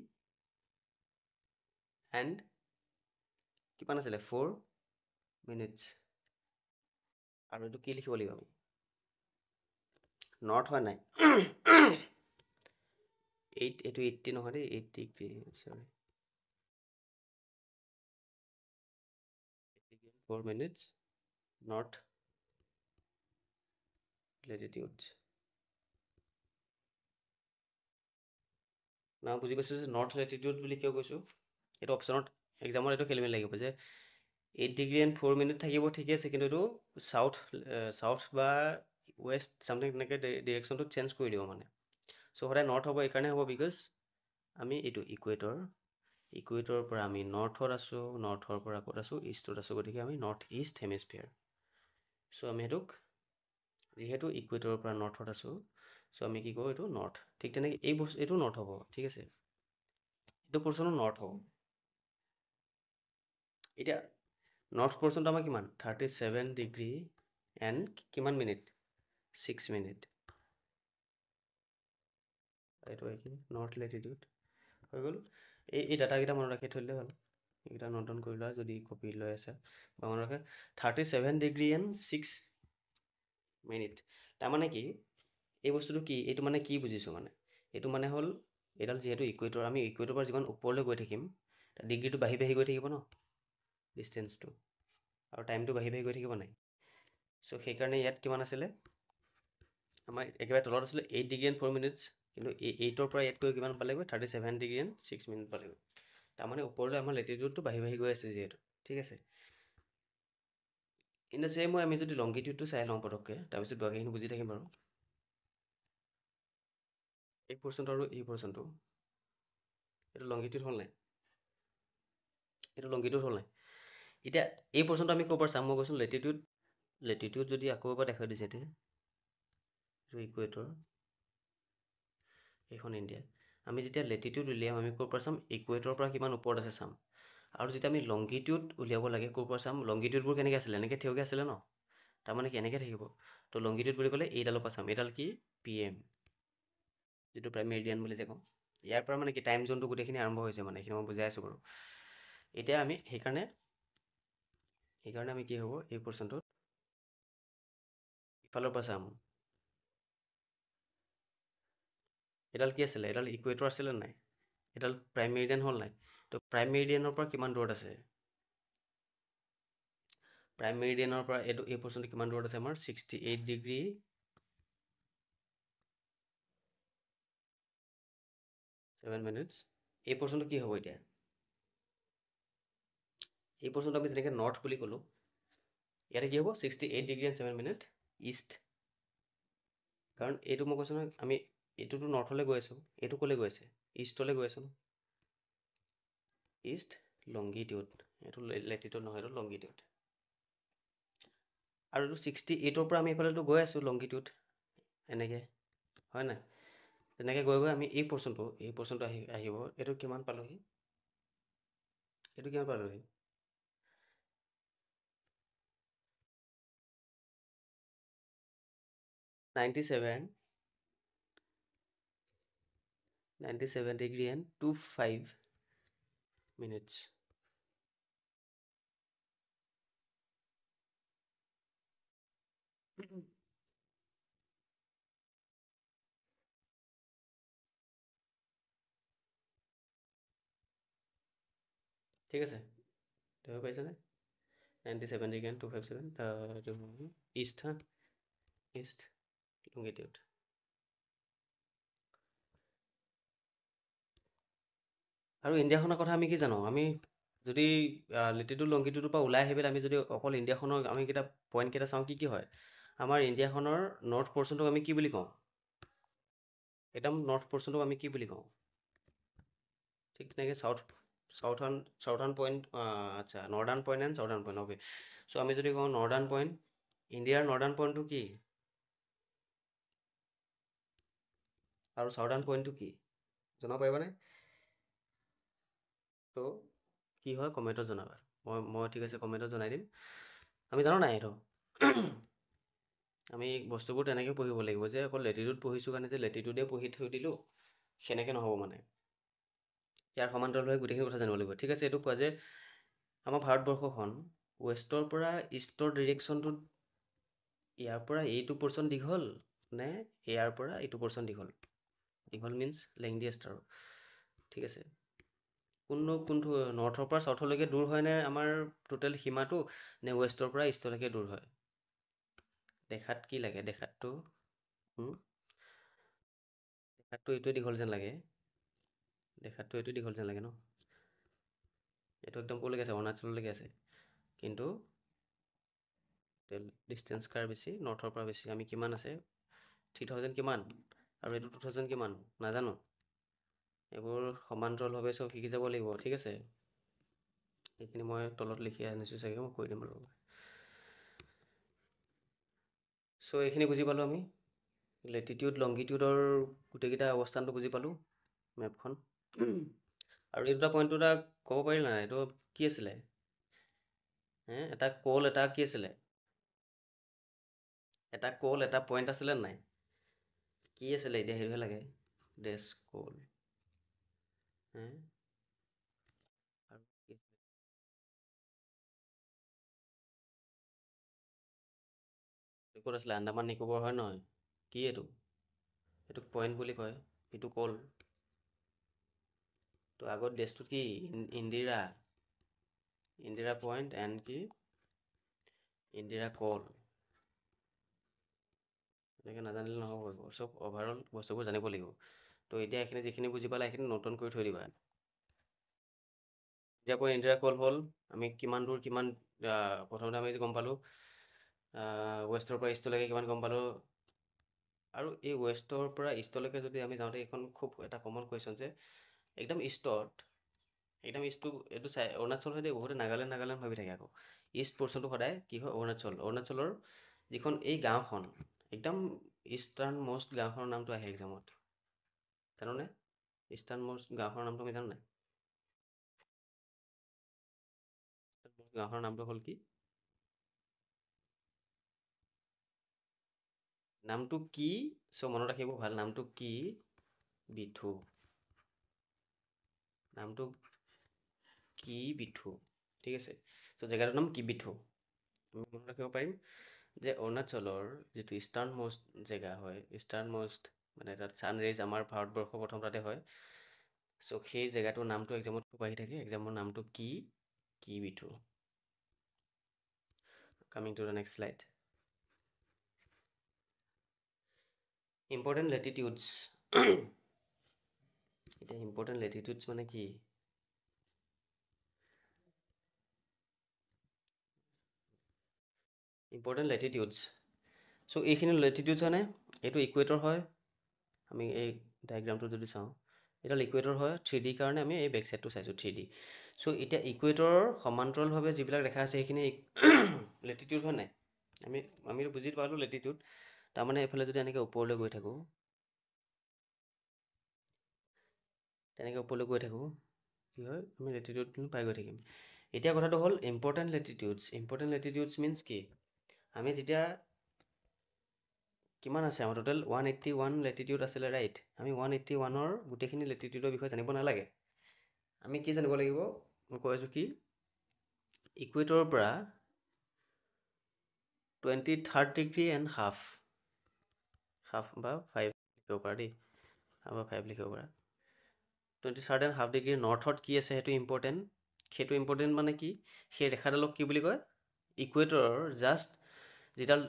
S1: এণ্ড কিমান আছিলে 4 মিনিটছ আৰু এইটো কি লিখিব লাগিব আমি নৰ্থ হয় নাই 8 এইটো 80 নহয় দেই 8 ডিগ্ৰী চৰি 4 minutes north latitudes না বুজি পাইছোঁ যে নৰ্থ লেটিটিউড বুলি কিয় কৈছোঁ, এইটো অপশ্যনত এক্সামত এইটো খেলি মেলি লাগিব যে 8°4' থাকিব ঠিকে আছে, কিন্তু এইটো চাউথ বা ৱেষ্ট চামথিং তেনেকৈ ডিৰেকশ্যনটো চেঞ্জ কৰি দিব মানে। চ' সদায় নৰ্থ হ'ব, এইকাৰণে হ'ব বিকজ আমি এইটো ইকুৱেটৰৰ পৰা আমি নৰ্থত আছোঁ, নৰ্থৰ পৰা ক'ত আছোঁ, ইষ্টত আছোঁ, গতিকে আমি নৰ্থ ইষ্ট হেমিস্ফিয়াৰ। চ' আমি সেইটোক যিহেতু ইকুৱেটৰৰ পৰা নৰ্থত আছোঁ, চ' আমি কি কৰোঁ, এইটো নৰ্থ। ঠিক তেনেকৈ এইটো নৰ্থ হ'ব, ঠিক আছে, এইটো পৰ্চনো নৰ্থ হ'ব। এতিয়া নৰ্থ পৰ্চনটো আমাৰ কিমান 37° এণ্ড কিমান মিনিট 6 মিনিট। এইটো এইখিনি নৰ্থ লেটিটিউড হৈ গ'ল। এই ডাটাকেইটা মনত ৰাখি থৈ দিলে হ'ল, এইকেইটা নোট ডাউন কৰি লোৱা যদি কপি লৈ আছে বা মনত ৰাখে। 37° এণ্ড 6 মিনিট। তাৰমানে কি এই বস্তুটো কি, এইটো মানে কি বুজিছোঁ মানে, এইটো মানে হ'ল এইডাল যিহেতু ইকুৱেটৰ, আমি ইকুৱেটৰ পৰা যিমান ওপৰলৈ গৈ থাকিম ডিগ্ৰীটো বাঢ়ি বাঢ়ি গৈ থাকিব ন, ডিষ্টেঞ্চটো আৰু টাইমটো বাঢ়ি বাঢ়ি গৈ থাকিব নাই। চ' সেইকাৰণে ইয়াত কিমান আছিলে, আমাৰ একেবাৰে তলত আছিলে 8°4', কিন্তু 8ৰ পৰা ইয়াত গৈ কিমান পালেগৈ 37°6' পালেগৈ। তাৰমানে ওপৰলৈ আমাৰ লেটিটিউডটো বাঢ়ি বাঢ়ি গৈ আছে যিহেতু, ঠিক আছে। ইন দ্য ছেম ৱে আমি যদি লংগিটিউডটো চাই লওঁ পটককৈ, তাৰপিছত বাকীখিনি বুজি থাকিম বাৰু। এই পৰ্চনটো আৰু এই পৰ্চনটো, এইটো লংগিটিউড হ'ল নাই, এইটো লংগিটিউড হ'ল নাই। এতিয়া এই পৰ্চনটো আমি ক'ৰ পৰা চাম, মই কৈছোঁ লেটিটিউড যদি আকৌ এবাৰ দেখাই দিছে এতিয়া, এইটো ইকুৱেটৰ, এইখন ইণ্ডিয়া। আমি যেতিয়া লেটিটিউড উলিয়াম আমি ক'ৰ পৰা চাম, ইকুৱেটৰৰ পৰা কিমান ওপৰত আছে চাম। আৰু যেতিয়া আমি লংগিটিউড উলিয়াব লাগে ক'ৰ পৰা চাম, লংগিটিউডবোৰ কেনেকৈ আছিলে, এনেকৈ থিয়কৈ আছিলে ন, তাৰমানে কি এনেকৈ থাকিব। তো লংগিটিউড বুলি ক'লে এইডালৰ পৰা চাম, এইডাল কি PM, যিটো প্ৰাইম মেৰিডিয়ান বুলি যে কওঁ। ইয়াৰ পৰা মানে কি টাইম জোনটো গোটেইখিনি আৰম্ভ হৈছে মানে, এইখিনি মই বুজাই আছোঁ বাৰু। এতিয়া আমি সেইকাৰণে আমি কি হ'ব, এই পৰ্চনটোত ইফালৰ পৰা চাম। এডাল কি আছিলে, এডাল ইকুৱেটৰ আছিলে নাই, এডাল প্ৰাইম মেৰিডিয়ান হ'ল নাই। তো প্ৰাইম মেৰিডিয়ানৰ পৰা কিমান দূৰত আছে, প্ৰাইম মেৰিডিয়ানৰ পৰা এই পৰ্চনটো কিমান দূৰত আছে আমাৰ 68°7'। এই পৰ্চনটো কি হ'ব এতিয়া, এই পৰ্চনটো আমি যেনেকৈ নৰ্থ বুলি ক'লোঁ, ইয়াতে কি হ'ব 68°7' ইষ্ট। কাৰণ এইটো মই কৈছোঁ নহয়, আমি এইটোতো নৰ্থলৈ গৈ আছোঁ, এইটো ক'লৈ গৈ আছে, ইষ্টলৈ গৈ আছোঁ ন, ইষ্ট লংগিটিউড, এইটো লেটিটিউড নহয়, এইটো লংগিটিউড। আৰু এইটো 68ৰ পৰা আমি এইফালেতো গৈ আছোঁ লংগিটিউড এনেকৈ, হয় নাই, তেনেকৈ গৈ গৈ আমি এই পৰ্চনটো আহিব, এইটো কিমান পালোহি, এইটো কিমান পালোহি 97°and 2 5 minutes। ঠিক আছে, ধৰিব পাৰিছেনে, 97°and 2 5 7 এইটো ইষ্ট, হা ইষ্ট লংগিটিউড। আৰু ইণ্ডিয়াখনৰ কথা আমি কি জানো, আমি যদি লেটিটিউড লংগিটিউডৰ পৰা ওলাই আহি পেলাই আমি যদি অকল ইণ্ডিয়াখনৰ আমি পইণ্টকেইটা চাওঁ, কি কি হয়, আমাৰ ইণ্ডিয়াখনৰ নৰ্থ পৰ্চনটোক আমি কি বুলি কওঁ, একদম নৰ্থ পৰ্চনটোক আমি কি বুলি কওঁ, ঠিক তেনেকৈ চাউথাৰ্ণ পইণ্ট, আচ্ছা northern point and southern point, okay. So' আমি যদি কওঁ নৰ্দাৰ্ণ পইণ্ট, ইণ্ডিয়াৰ নৰ্দাৰ্ণ পইণ্টটো কি আৰু চাউদাৰ্ণ পইণ্টটো কি জনাব পাৰিবানে? তো কি হয় কমেণ্টত জনাবা, মই ঠিক আছে কমেণ্টত জনাই দিম। আমি জানো নাই এইটো আমি বস্তুবোৰ তেনেকৈ পঢ়িব লাগিব, যে অকল লেটিটিউড পঢ়িছোঁ কাৰণে যে লেটিটিউডে পঢ়ি থৈ দিলোঁ সেনেকৈ নহ'ব মানে, ইয়াৰ সমান্তৰালভাৱে গোটেইখিনি কথা জানিব লাগিব। ঠিক আছে, এইটো কোৱা যে আমাৰ ভাৰতবৰ্ষখন ৱেষ্টৰ পৰা ইষ্টৰ ডিৰেকশ্যনটোত ইয়াৰ পৰা এইটো পৰ্চন দীঘল নে ইয়াৰ পৰা এইটো পৰ্চন দীঘল, দীঘল মিনছ লেংডিয়েষ্ট আৰু, ঠিক আছে। কোনটো নৰ্থৰ পৰা চাউথলৈকে দূৰ হয়নে আমাৰ টোটেল সীমাটো, নে ৱেষ্টৰ পৰা ইষ্টলৈকে দূৰ হয়, দেখাত কি লাগে, দেখাতটো এইটোৱে দীঘল যেন লাগে, দেখাতটো এইটো দীঘল যেন লাগে ন, এইটো একদম ক'লৈকে আছে, অৰুণাচললৈকে আছে, কিন্তু ডিষ্টেঞ্চ কাৰ বেছি, নৰ্থৰ পৰা বেছি। আমি কিমান আছে 3000 কিমান আৰু এইটো 2000 কিমান নাজানো, এইবোৰ সমান্তৰালভাৱে চব শিকি যাব লাগিব, ঠিক আছে। সেইখিনি মই তলত লিখি আনিছোঁ চাগে, মই কৈ দিম আৰু। চ' এইখিনি বুজি পালোঁ আমি, লেটিটিউড লংগিটিউডৰ গোটেইকেইটা অৱস্থানটো বুজি পালোঁ মেপখন। আৰু এই দুটা পইণ্টটো এটা ক'ব পাৰিলা নাই, এইটো কি আছিলে? এটা কল, এটা কি আছিলে? এটা কল, এটা পইণ্ট আছিলে নাই? কি আছিলে এতিয়া সেইটোহে লাগে, ডেছ কল। আৰু কি আছিলে? ক'ত আছিলে? আন্দামান নিকোবৰ হয় নহয়? কি এইটো? এইটোক পইণ্ট বুলি কয়, এইটো কল। তো আগত ডেছটো কি? ইন্দিৰা। ইন্দিৰা পইণ্ট এণ্ড কি? ইন্দিৰা কল। এনেকৈ নাজানিলে নহ'ব, চব অভাৰঅল বস্তুবোৰ জানিব লাগিব। তো এতিয়া এইখিনি যিখিনি বুজি পালা সেইখিনি নোট ডাউন কৰি থৈ দিবা। এতিয়া কৈ ইন্দিৰা কল হ'ল, আমি কিমান দূৰ কিমান প্ৰথমতে আমি গম পালোঁ ৱেষ্টৰ পৰা ইষ্টলৈকে কিমান গম পালোঁ। আৰু এই ৱেষ্টৰ পৰা ইষ্টলৈকে যদি আমি যাওঁতে এইখন খুব এটা কমন কুৱেশ্যন যে একদম ইষ্টত, একদম ইষ্টটো এইটো চাই অৰুণাচল হয় দেই, বহুতে নাগালেণ্ড ভাবি থাকে আকৌ। ইষ্ট পৰ্চনটো সদায় কি হয় অৰুণাচলৰ যিখন এই গাঁওখন একদম ইষ্টাৰ্ণ মষ্ট গাঁওখনৰ নামটো আহে এক্সামত, জানোনে? ইষ্টাৰ্ণ মষ্ট গাঁওখনৰ নামটো আমি জানো নাই? গাঁওখনৰ নামটো হ'ল কি? নামটো কি? চ' মনত ৰাখিব ভাল, নামটো কি? বিথু। নামটো কি বিথু, ঠিক আছে। ত' জেগাটোৰ নাম কি বিথু। আমি মনত ৰাখিব পাৰিম যে অৰুণাচলৰ যিটো ইষ্টাৰ্ণ মষ্ট জেগা হয়, ইষ্টাৰ্ণ মষ্ট মানে তাত ছানৰাইজ আমাৰ ভাৰতবৰ্ষ প্ৰথম তাতে হয়। চ' সেই জেগাটোৰ নামটো এক্সামত খুব আহি থাকে, এক্সামৰ নামটো কি? কি বিথু। Coming to the next slide. Important latitudes. এতিয়া ইম্পৰ্টেণ্ট লেটিটিউডছ মানে কি? ইম্পৰ্টেণ্ট লেটিটিউডছ। চ' এইখিনি লেটিটিউডছ মানে এইটো ইকুৱেটৰ হয়। আমি এই ডায়েগ্ৰামটো যদি চাওঁ, এটা ইকুৱেটৰ হয় 3D কাৰণে আমি এই বেক চাইডটো চাইছোঁ 3D। চ' এতিয়া ইকুৱেটৰৰ সমান্তৰালভাৱে যিবিলাক ৰেখা আছে সেইখিনি লেটিটিউড হয় নাই? আমি বুজি পালোঁ লেটিটিউড। তাৰমানে এইফালে যদি এনেকৈ ওপৰলৈ গৈ থাকোঁ, তেনেকৈ ওপৰলৈ গৈ থাকোঁ, কি হয়? আমি লেটিটিউডটো পাই গৈ থাকিম। এতিয়া কথাটো হ'ল ইম্পৰ্টেণ্ট লেটিটিউডছ। ইম্পৰ্টেণ্ট লেটিটিউডছ মিনছ কি? আমি যেতিয়া কিমান আছে আমাৰ টোটেল 181 লেটিটিউড আছিলে, ৰাইট? আমি 181ৰ গোটেইখিনি লেটিটিউডৰ বিষয়ে জানিব নালাগে। আমি কি জানিব লাগিব? মই কৈ আছোঁ কি, ইকুৱেটৰৰ পৰা 23rd ডিগ্ৰী এণ্ড হাফ বা 5 লিখিব পাৰা দেই, হাফ বা 5 লিখিব পাৰা। 23rd এণ্ড হাফ ডিগ্ৰী নৰ্থত কি আছে সেইটো ইম্পৰ্টেণ্ট। সেইটো ইম্পৰ্টেণ্ট মানে কি? সেই ৰেখাডালক কি বুলি কয়? ইকুৱেটৰৰ জাষ্ট যিডাল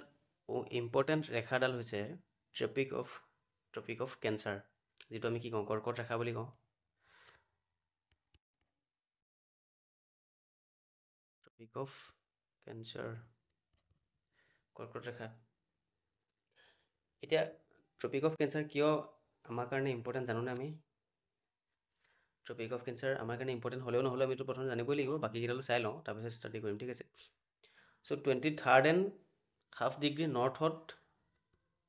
S1: ইম্পৰ্টেণ্ট ৰেখাডাল হৈছে ট্ৰপিক অফ কেঞ্চাৰ, যিটো আমি কি কওঁ? কৰ্কট ৰেখা বুলি কওঁ। ট্ৰপিক অফ কেঞ্চাৰ, কৰ্কট ৰেখা। এতিয়া ট্ৰপিক অফ কেঞ্চাৰ কিয় আমাৰ কাৰণে ইম্পৰ্টেণ্ট জানোনে? আমি ট্ৰপিক অফ কেঞ্চাৰ আমাৰ কাৰণে ইম্পৰ্টেণ্ট হ'লেও নহ'লেও আমিতো প্ৰথমে জানিবই লাগিব, বাকীকেইডালো চাই লওঁ, তাৰপিছত ষ্টাডি কৰিম, ঠিক আছে। চ' 23rd এণ্ড হাফ ডিগ্ৰী নৰ্থত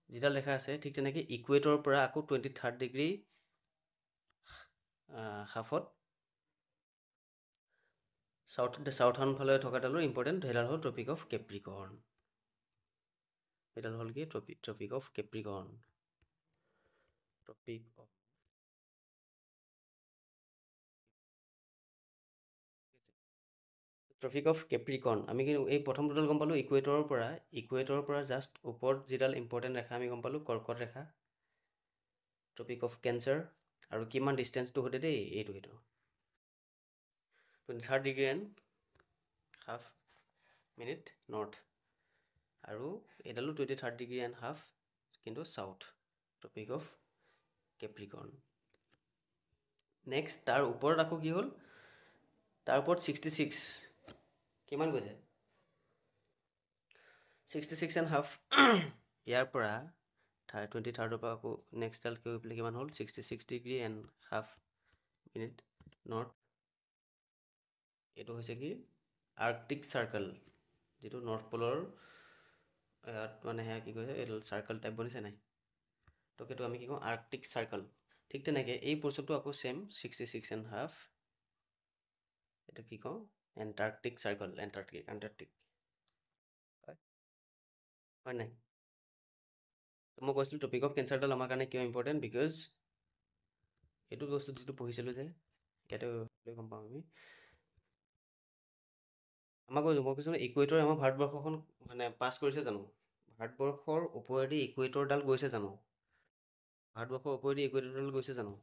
S1: যিডাল ৰেখা আছে, ঠিক তেনেকৈ ইকুৱেটৰৰ পৰা আকৌ 23rd ডিগ্ৰী হাফত চাউথাৰ্ণ ফালে থকাডালো ইম্পৰ্টেণ্ট, সেইডাল হ'ল ট্ৰপিক অফ কেপ্ৰিকৰ্ণ। সেইডাল হ'ল কি? Tropic of Capricorn. Tropic of Capricorn আমি কিন্তু এই প্ৰথম দুডাল গম পালোঁ ইকুৱেটৰৰ পৰা জাষ্ট ওপৰত যিডাল ইম্পৰ্টেণ্ট ৰেখা আমি গম পালোঁ কৰ্কট ৰেখা, ট্ৰপিক অফ কেঞ্চাৰ। আৰু কিমান ডিষ্টেঞ্চটো সৈতে দেই, এইটো 23rd degree and half minute north, আৰু এইডালো 23rd ডিগ্ৰী এণ্ড হাফ কিন্তু চাউথ, ট্ৰপিক অফ কেপ্ৰিকৰ্ণ। নেক্সট তাৰ ওপৰত আকৌ কি হ'ল, তাৰ ওপৰত 66 কিমান গৈছে 66.5 ইয়াৰ পৰা 23rd পৰা আকৌ নেক্সট ডাল গৈ পেলাই কিমান হ'ল 66.5 মিনিট নৰ্থ। এইটো হৈছে কি আৰ্কটিক চাৰ্কল, যিটো নৰ্থ পলৰ ইয়াত মানে সেয়া কি কৈছে এইটো চাৰ্কল টাইপ বনিছে নাই, তো সেইটো আমি কি কওঁ আৰ্কটিক চাৰ্কল। ঠিক তেনেকৈ এই বস্তুটো আকৌ ছেম 66.5 এইটো কি কওঁ এণ্টাৰ্কটিক চাৰ্কল, এণ্টাৰ্কটিক হয় নাই। মই কৈছিলোঁ টপিক অফ কেঞ্চাৰডাল আমাৰ কাৰণে কিয় ইম্পৰ্টেণ্ট, বিকজ এইটো বস্তু যিটো পঢ়িছিলোঁ যে ইয়াতে গম পাওঁ আমি, মই কৈছোঁ ইকুৱেটৰ আমাৰ ভাৰতবৰ্ষখন মানে পাছ কৰিছে জানো, ভাৰতবৰ্ষৰ ওপৰেদি ইকুৱেটৰডাল গৈছে জানো, ভাৰতবৰ্ষৰ ওপৰেদি ইকুৱেটৰডাল গৈছে জানো,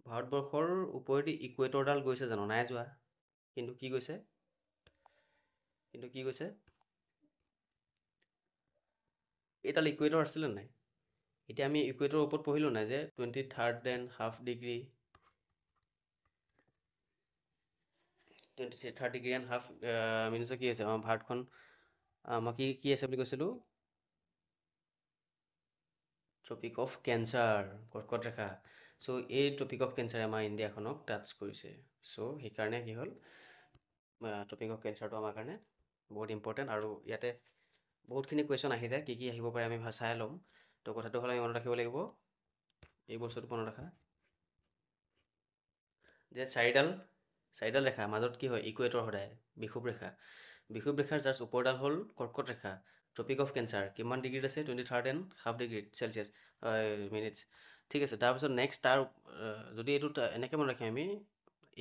S1: ভাৰতবৰ্ষৰ ওপৰেদি ইকুৱেটৰডাল গৈছে জানো, নাই যোৱা। কিন্তু কি গৈছে, এইডাল ইকুৱেটৰ আছিলে নাই। এতিয়া আমি ইকুৱেটৰৰ ওপৰত পঢ়িলোঁ নাই যে 23.5 ডিগ্ৰী 23.5 মিনিটৰ কি আছে আমাৰ ভাৰতখন, আমাৰ কি আছে বুলি কৈছিলোঁ ট্ৰপিক অফ কেঞ্চাৰ, কৰ্কট ৰেখা। চ' এই ট্ৰপিক অফ কেঞ্চাৰে আমাৰ ইণ্ডিয়াখনক টাচ কৰিছে। চ' সেইকাৰণে কি হ'ল ট্ৰপিক অফ কেঞ্চাৰটো আমাৰ কাৰণে বহুত ইম্পৰ্টেণ্ট, আৰু ইয়াতে বহুতখিনি কুৱেশ্যন আহি যায়, কি আহিব পাৰে আমি চাই ল'ম। তো কথাটো হ'লে আমি মনত ৰাখিব লাগিব, এই বস্তুটো মনত ৰাখা যে চাৰিডাল ৰেখা মাজত কি হয় ইকুৱেটৰ সদায় বিষুৱ ৰেখা, বিষুৱ ৰেখাৰ জাষ্ট ওপৰডাল হ'ল কৰ্কট ৰেখা। ট্ৰপিক অফ কেঞ্চাৰ কিমান ডিগ্ৰীত আছে 23.5 ডিগ্ৰী চেলচিয়াছ মিনিটছ। ঠিক আছে, তাৰপিছত নেক্সট তাৰ যদি এইটো এনেকৈ মনত ৰাখিম আমি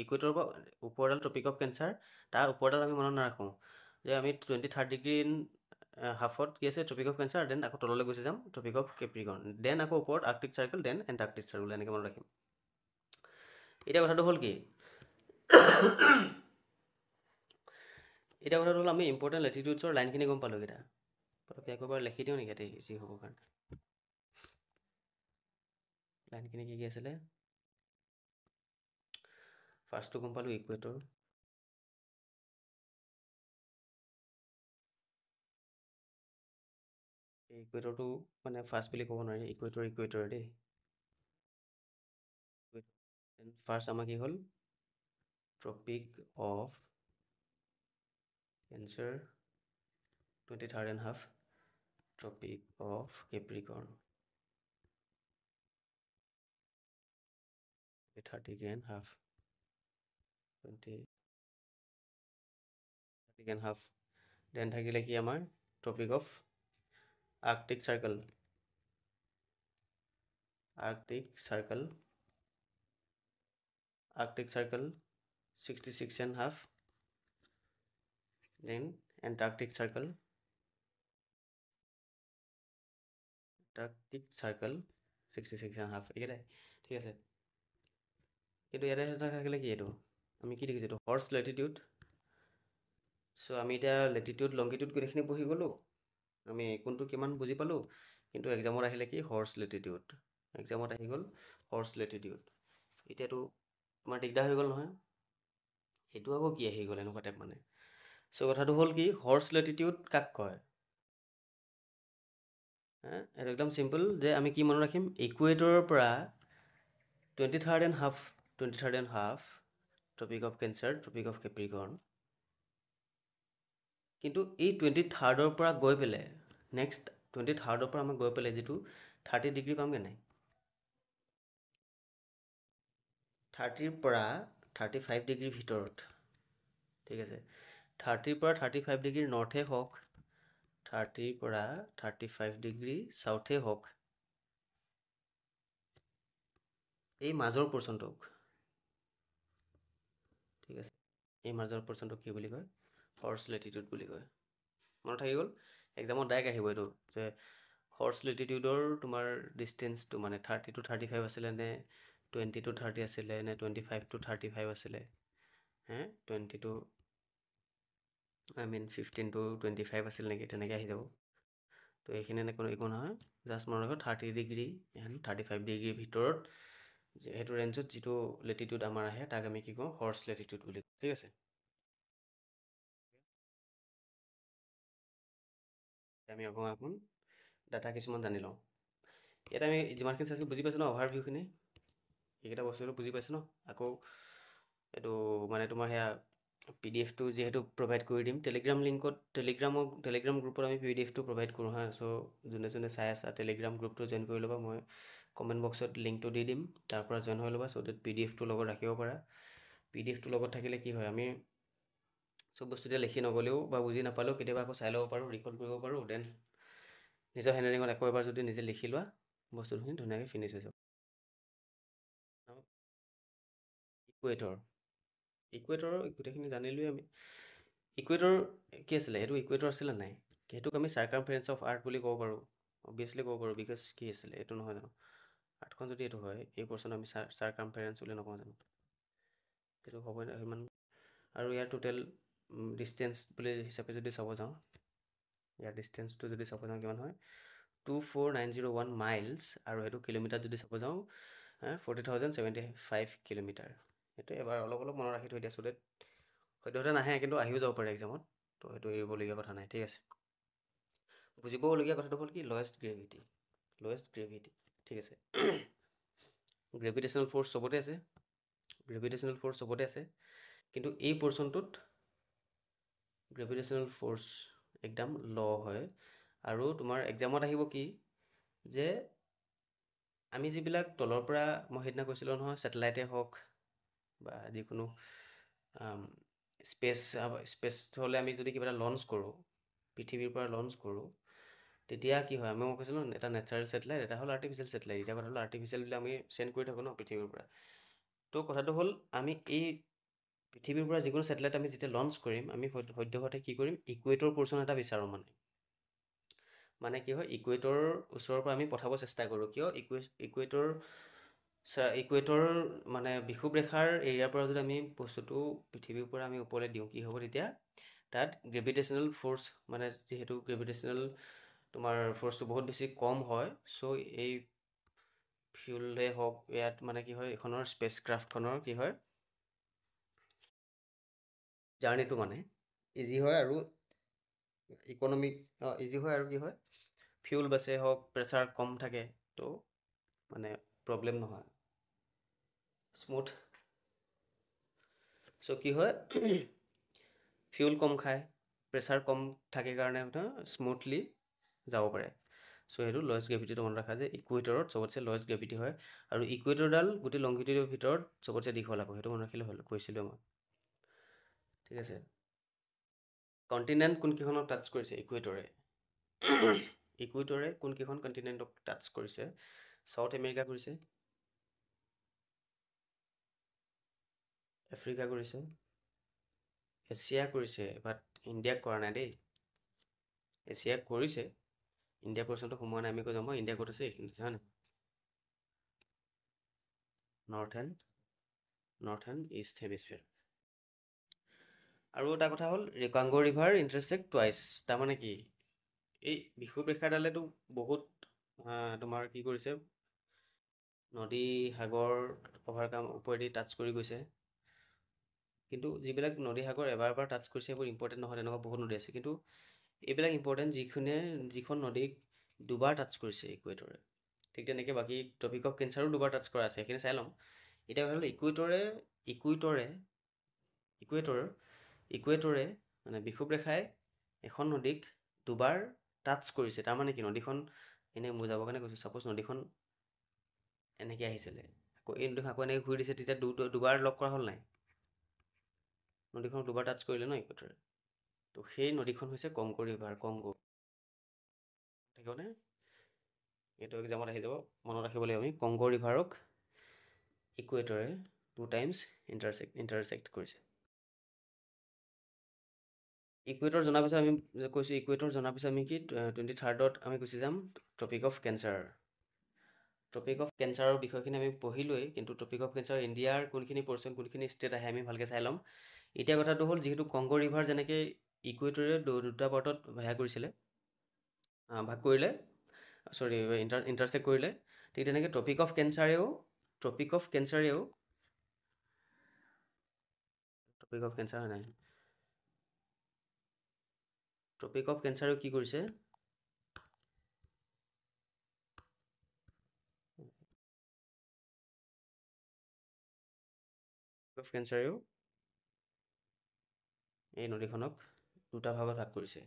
S1: ইকুৱেটৰৰ পৰা ওপৰডাল ট্ৰপিক অফ কেঞ্চাৰ, তাৰ ওপৰডাল আমি মনত নাৰাখোঁ যে আমি 23 ডিগ্ৰী হাফত কি আছে ট্ৰপিক অফ কেঞ্চাৰ, দেন আকৌ তললৈ গুচি যাম ট্ৰপিক অফ কেপ্ৰিকৰ্ণ, দেন আকৌ ওপৰত Arctic circle, then Antarctic circle, এনেকৈ মনত ৰাখিম। এতিয়া কথাটো হ'ল কি এতিয়া কথাটো হ'ল আমি ইম্পৰ্টেণ্ট লেটিটিউডছৰ লাইনখিনি গম পালোঁ কেইটা, পটককৈ একবাৰ লিখি দিওঁ নেকি ইয়াতে ইজি হ'বৰ কাৰণে। লাইনখিনি কি আছিলে, ফাৰ্ষ্টটো গম পালোঁ ইকুৱেটৰ, ইকুৱেটৰটো মানে ফাৰ্ষ্ট বুলি ক'ব নোৱাৰি, ইকুৱেটৰ দেই। ফাৰ্ষ্ট আমাৰ কি হ'ল tropic of cancer 23.5, tropic of Capricorn 30.5, 30.5, then থাকিলে কি আমাৰ tropic of Arctic circle, Arctic circle 66.5, then Antarctic circle 66.5, এইকেইটাই ঠিক আছে। কিন্তু ইয়াতে থাকিলে কি এইটো আমি কি দেখিছোঁ, এইটো হৰ্চ লেটিটিউড। চ' আমি এতিয়া লেটিটিউড লংগিটিউড গোটেইখিনি পঢ়ি গ'লোঁ, আমি কোনটো কিমান বুজি পালোঁ, কিন্তু এক্সামত আহিলে কি হৰ্চ লেটিটিউড, এক্সামত আহি গ'ল হৰ্চ লেটিটিউড। এতিয়াতো তোমাৰ দিগদাৰ হৈ গ'ল নহয়, এইটো আকৌ কি আহি গ'ল এনেকুৱা টাইপ মানে। চ' কথাটো হ'ল কি হৰ্চ লেটিটিউড কাক কয়, এইটো একদম চিম্পল যে আমি কি মনত ৰাখিম ইকুৱেটৰৰ পৰা 23.5 tropic of cancer, tropic of Capricorn, কিন্তু এই 23rd পৰা গৈ পেলাই নেক্সট 23rd পৰা আমাৰ গৈ পেলাই যিটো 30 ডিগ্ৰী পামগৈ নাই, 30 পৰা 35 ডিগ্ৰীৰ ভিতৰত, ঠিক আছে 30 পৰা 35 ডিগ্ৰী নৰ্থে হওক, 30 পৰা 35 ডিগ্ৰী চাউথে হওক, এই মাজৰ পৰ্চনটোক, ঠিক আছে এই মাজৰ পৰ্চনটোক কি বুলি কয় হৰ্চ লেটিটিউড বুলি কয়। মনত থাকি গ'ল, এক্সামত ডাইৰেক্ট আহিব এইটো যে হৰ্চ লেটিটিউডৰ তোমাৰ ডিষ্টেঞ্চটো মানে 30 to 35 আছিলে নে 20 to 30 আছিলে নে 25 to 35 আছিলে, 15 to 25 আছিল নেকি, তেনেকৈ আহি যাব। তো এইখিনি একো নহয়, জাষ্ট মনত ৰাখক 30 ডিগ্ৰী এণ্ড 35 ডিগ্ৰীৰ ভিতৰত সেইটো ৰেঞ্জত যিটো লেটিটিউড আমাৰ আহে তাক আমি কি কওঁ, হৰ্চ লেটিটিউড বুলি কওঁ। ঠিক আছে, আমি অকণ ডাটা কিছুমান জানি লওঁ। ইয়াত আমি যিমানখিনি চাইছোঁ বুজি পাইছোঁ ন, অভাৰভিউখিনি এইকেইটা বস্তুটো বুজি পাইছোঁ ন। আকৌ এইটো মানে তোমাৰ সেয়া PDF টো যিহেতু প্ৰভাইড কৰি দিম টেলিগ্ৰাম গ্ৰুপত আমি PDF টো প্ৰভাইড কৰোঁ হা। চ' যোনে চাই আছা টেলিগ্ৰাম গ্ৰুপটো জইন কৰি ল'বা, মই কমেণ্ট বক্সত লিংকটো দি দিম, তাৰ পৰা জইন হৈ ল'বা। চ' ডেট PDF টোৰ লগত ৰাখিব পাৰা। PDF টোৰ লগত থাকিলে কি হয়, আমি চব বস্তু এতিয়া লিখি নগ'লেও বা বুজি নাপালেও কেতিয়াবা আকৌ চাই ল'ব পাৰোঁ, ৰিকল কৰিব পাৰোঁ। দেন নিজৰ হেণ্ডৰাইটিঙত আকৌ এবাৰ যদি নিজে লিখি লোৱা, বস্তুখিনি ধুনীয়াকৈ ফিনিছ হৈ যাব। ইকুৱেটৰ গোটেইখিনি জানিলোৱে আমি। ইকুৱেটৰ কি আছিলে, সেইটো ইকুৱেটৰ আছিলে নাই, সেইটোক আমি চাৰ্কামফাৰেঞ্চ অফ আৰ্থ বুলি ক'ব পাৰোঁ। অবভিয়াছলি ক'ব পাৰোঁ, বিকজ কি আছিলে, এইটো নহয় জানো। আৰ্থখন যদি এইটো হয়, এই পৰ্চন আমি চাৰ্কামফাৰেঞ্চ বুলি নকওঁ জানো, সেইটো হ'ব সিমান। আৰু ইয়াৰ টোটেল ডিষ্টেঞ্চ বুলি হিচাপে যদি চাব যাওঁ, ইয়াৰ ডিষ্টেঞ্চটো যদি চাব যাওঁ কিমান হয়, 24901 মাইলছ, আৰু সেইটো কিলোমিটাৰ যদি চাব যাওঁ 40,075 কিলোমিটাৰ। সেইটো এবাৰ অলপ মনত ৰাখি থৈ দিয়া চ' ডেট সদ্যহতে নাহে, কিন্তু আহিও যাব পাৰে এক্সামত। তো সেইটো এৰিবলগীয়া কথা নাই, ঠিক আছে। বুজিবলগীয়া কথাটো হ'ল কি, লয়েষ্ট গ্ৰেভিটি, ঠিক আছে। গ্ৰেভিটেশ্যনেল ফ'ৰ্চ চবতে আছে, কিন্তু এই পৰ্চনটোত গ্ৰেভিটেশ্যনেল ফ'ৰ্চ একদম ল' হয়। আৰু তোমাৰ এক্সামত আহিব কি, যে আমি যিবিলাক তলৰ পৰা, মই সেইদিনা কৈছিলোঁ নহয়, ছেটেলাইটে হওক বা যিকোনো স্পেচলৈ আমি যদি কিবা এটা লঞ্চ কৰোঁ, পৃথিৱীৰ পৰা লঞ্চ কৰোঁ, তেতিয়া কি হয়, মই কৈছিলোঁ এটা নেচাৰেল ছেটেলাইট, এটা হ'ল আৰ্টিফিচিয়েল ছেটেলাইট। এতিয়া কথা হ'ল আৰ্টিফিচিয়েল বুলি আমি চেণ্ড কৰি থাকোঁ ন পৃথিৱীৰ পৰা। তো কথাটো হ'ল, আমি এই পৃথিৱীৰ পৰা যিকোনো ছেটেলাইট আমি যেতিয়া লঞ্চ কৰিম, আমি সদ্যহতে কি কৰিম, ইকুৱেটৰ পৰ্চন এটা বিচাৰোঁ। মানে কি হয়, ইকুৱেটৰৰ ওচৰৰ পৰা আমি পঠাব চেষ্টা কৰোঁ। কিয়, ইকুৱেটৰ মানে বিষুৱ ৰেখাৰ এৰিয়াৰ পৰা যদি আমি বস্তুটো পৃথিৱীৰ পৰা আমি ওপৰলৈ দিওঁ, কি হ'ব তেতিয়া, তাত গ্ৰেভিটেশ্যনেল ফ'ৰ্চ মানে যিহেতু গ্ৰেভিটেশ্যনেল তোমাৰ ফ'ৰ্চটো বহুত বেছি কম হয়। চ' এই ফিউলে হওক, ইয়াত মানে কি হয়, এইখনৰ স্পেচ ক্ৰাফ্টখনৰ কি হয়, জাৰ্ণিটো মানে ইজি হয়, আৰু ইজি হয়, আৰু কি হয়, ফিউল বাছে হওক, প্ৰেছাৰ কম থাকে, তো মানে প্ৰব্লেম নহয়, স্মুথ। চ' কি হয়, ফিউল কম খায়, প্ৰেছাৰ কম থাকে কাৰণে স্মুথলি যাব পাৰে। চ' সেইটো লয়েষ্ট গ্ৰেভিটিটো মনত ৰাখা, যে ইকুৱেটৰত চবতছে লয়েষ্ট গ্ৰেভিটি হয়। আৰু ইকুৱেটৰডাল গোটেই লংগিটিউডৰ ভিতৰত চবতছে দীঘল আকৌ, সেইটো মনত ৰাখিলে হ'ল, কৈছিলোঁ মই, ঠিক আছে। কণ্টিনেণ্ট কোনকেইখনক টাচ কৰিছে ইকুৱেটৰে কোনকেইখন কণ্টিনেণ্টক টাচ কৰিছে, চাউথ আমেৰিকা কৰিছে, আফ্ৰিকা কৰিছে, এছিয়া কৰিছে, বাট ইণ্ডিয়াক কৰা নাই দেই। এছিয়াক কৰিছে, ইণ্ডিয়া পৰ্চনটো সোমোৱা নাই। আমি কৈ যাম ইণ্ডিয়া ক'ত আছে, এইখিনিত হয় নাই, নৰ্থ এণ্ড ইষ্ট হেমিস্ফিয়াৰ। আৰু এটা কথা হ'ল, ৰিকাংগো ৰিভাৰ ইণ্টাৰচেক্ট টুৱাইচ, তাৰমানে কি, এই বিষুৱ ৰেখাডালেতো বহুত তোমাৰ কি কৰিছে, নদী সাগৰ ওপৰেদি টাচ কৰি গৈছে। কিন্তু যিবিলাক নদী সাগৰ এবাৰ টাচ কৰিছে, সেইবোৰ ইম্পৰ্টেণ্ট নহয়, তেনেকুৱা বহুত নদী আছে। কিন্তু এইবিলাক ইম্পৰ্টেণ্ট, যিখন নদীক দুবাৰ টাচ কৰিছে ইকুৱেটৰে। ঠিক তেনেকৈ বাকী টপিক অফ কেঞ্চাৰো দুবাৰ টাচ কৰা আছে, সেইখিনি চাই ল'ম। এতিয়া কথা হ'ল, ইকুৱেটৰে মানে বিষুৱ ৰেখাই এখন নদীক দুবাৰ টাচ কৰিছে। তাৰমানে কি, নদীখন এনেই বুজাবৰ কাৰণে কৈছোঁ, ছাপ'জ নদীখন এনেকৈ আহিছিলে, আকৌ এই নদীখন আকৌ এনেকৈ ঘূৰি দিছে, তেতিয়া দুবাৰ লগ কৰা হ'ল নাই, নদীখনক দুবাৰ টাচ কৰিলে ন ইকুৱেটৰে। তো সেই নদীখন হৈছে কংগো ৰিভাৰ, ঠিকনে, এইটো এক্সামত আহি যাব, মনত ৰাখিব লাগিব আমি, কংগো ৰিভাৰক ইকুৱেটৰে 2 টাইমছ ইণ্টাৰচেক্ট কৰিছে। ইকুৱেটৰ জনাৰ পিছত আমি কৈছোঁ, ইকুৱেটৰ জনাৰ পিছত আমি কি 23rd আমি গুচি যাম topic of cancer. Topic of কেঞ্চাৰৰ বিষয়খিনি আমি পঢ়িলোৱেই, কিন্তু টপিক অফ কেঞ্চাৰ ইণ্ডিয়াৰ কোনখিনি পৰ্চন, কোনখিনি ষ্টেট আহে, আমি ভালকৈ চাই ল'ম। এতিয়া কথাটো হ'ল, যিহেতু কংগো ৰিভাৰ যেনেকৈ ইকুৱেটৰে দুটা পাৰ্টত সেয়া কৰিছিলে, ভাগ কৰিলে, চৰি ইণ্টাৰচেক্ট কৰিলে, ঠিক তেনেকৈ ট্ৰপিক অফ কেঞ্চাৰেও ট্ৰপিক অফ কেঞ্চাৰেও ট্ৰপিক অফ কেঞ্চাৰ হয় নাই, ট্ৰপিক অফ কেঞ্চাৰেও কি কৰিছে, অফ কেঞ্চাৰেও এই নদীখনক দুটা ভাগত ভাগ কৰিছে,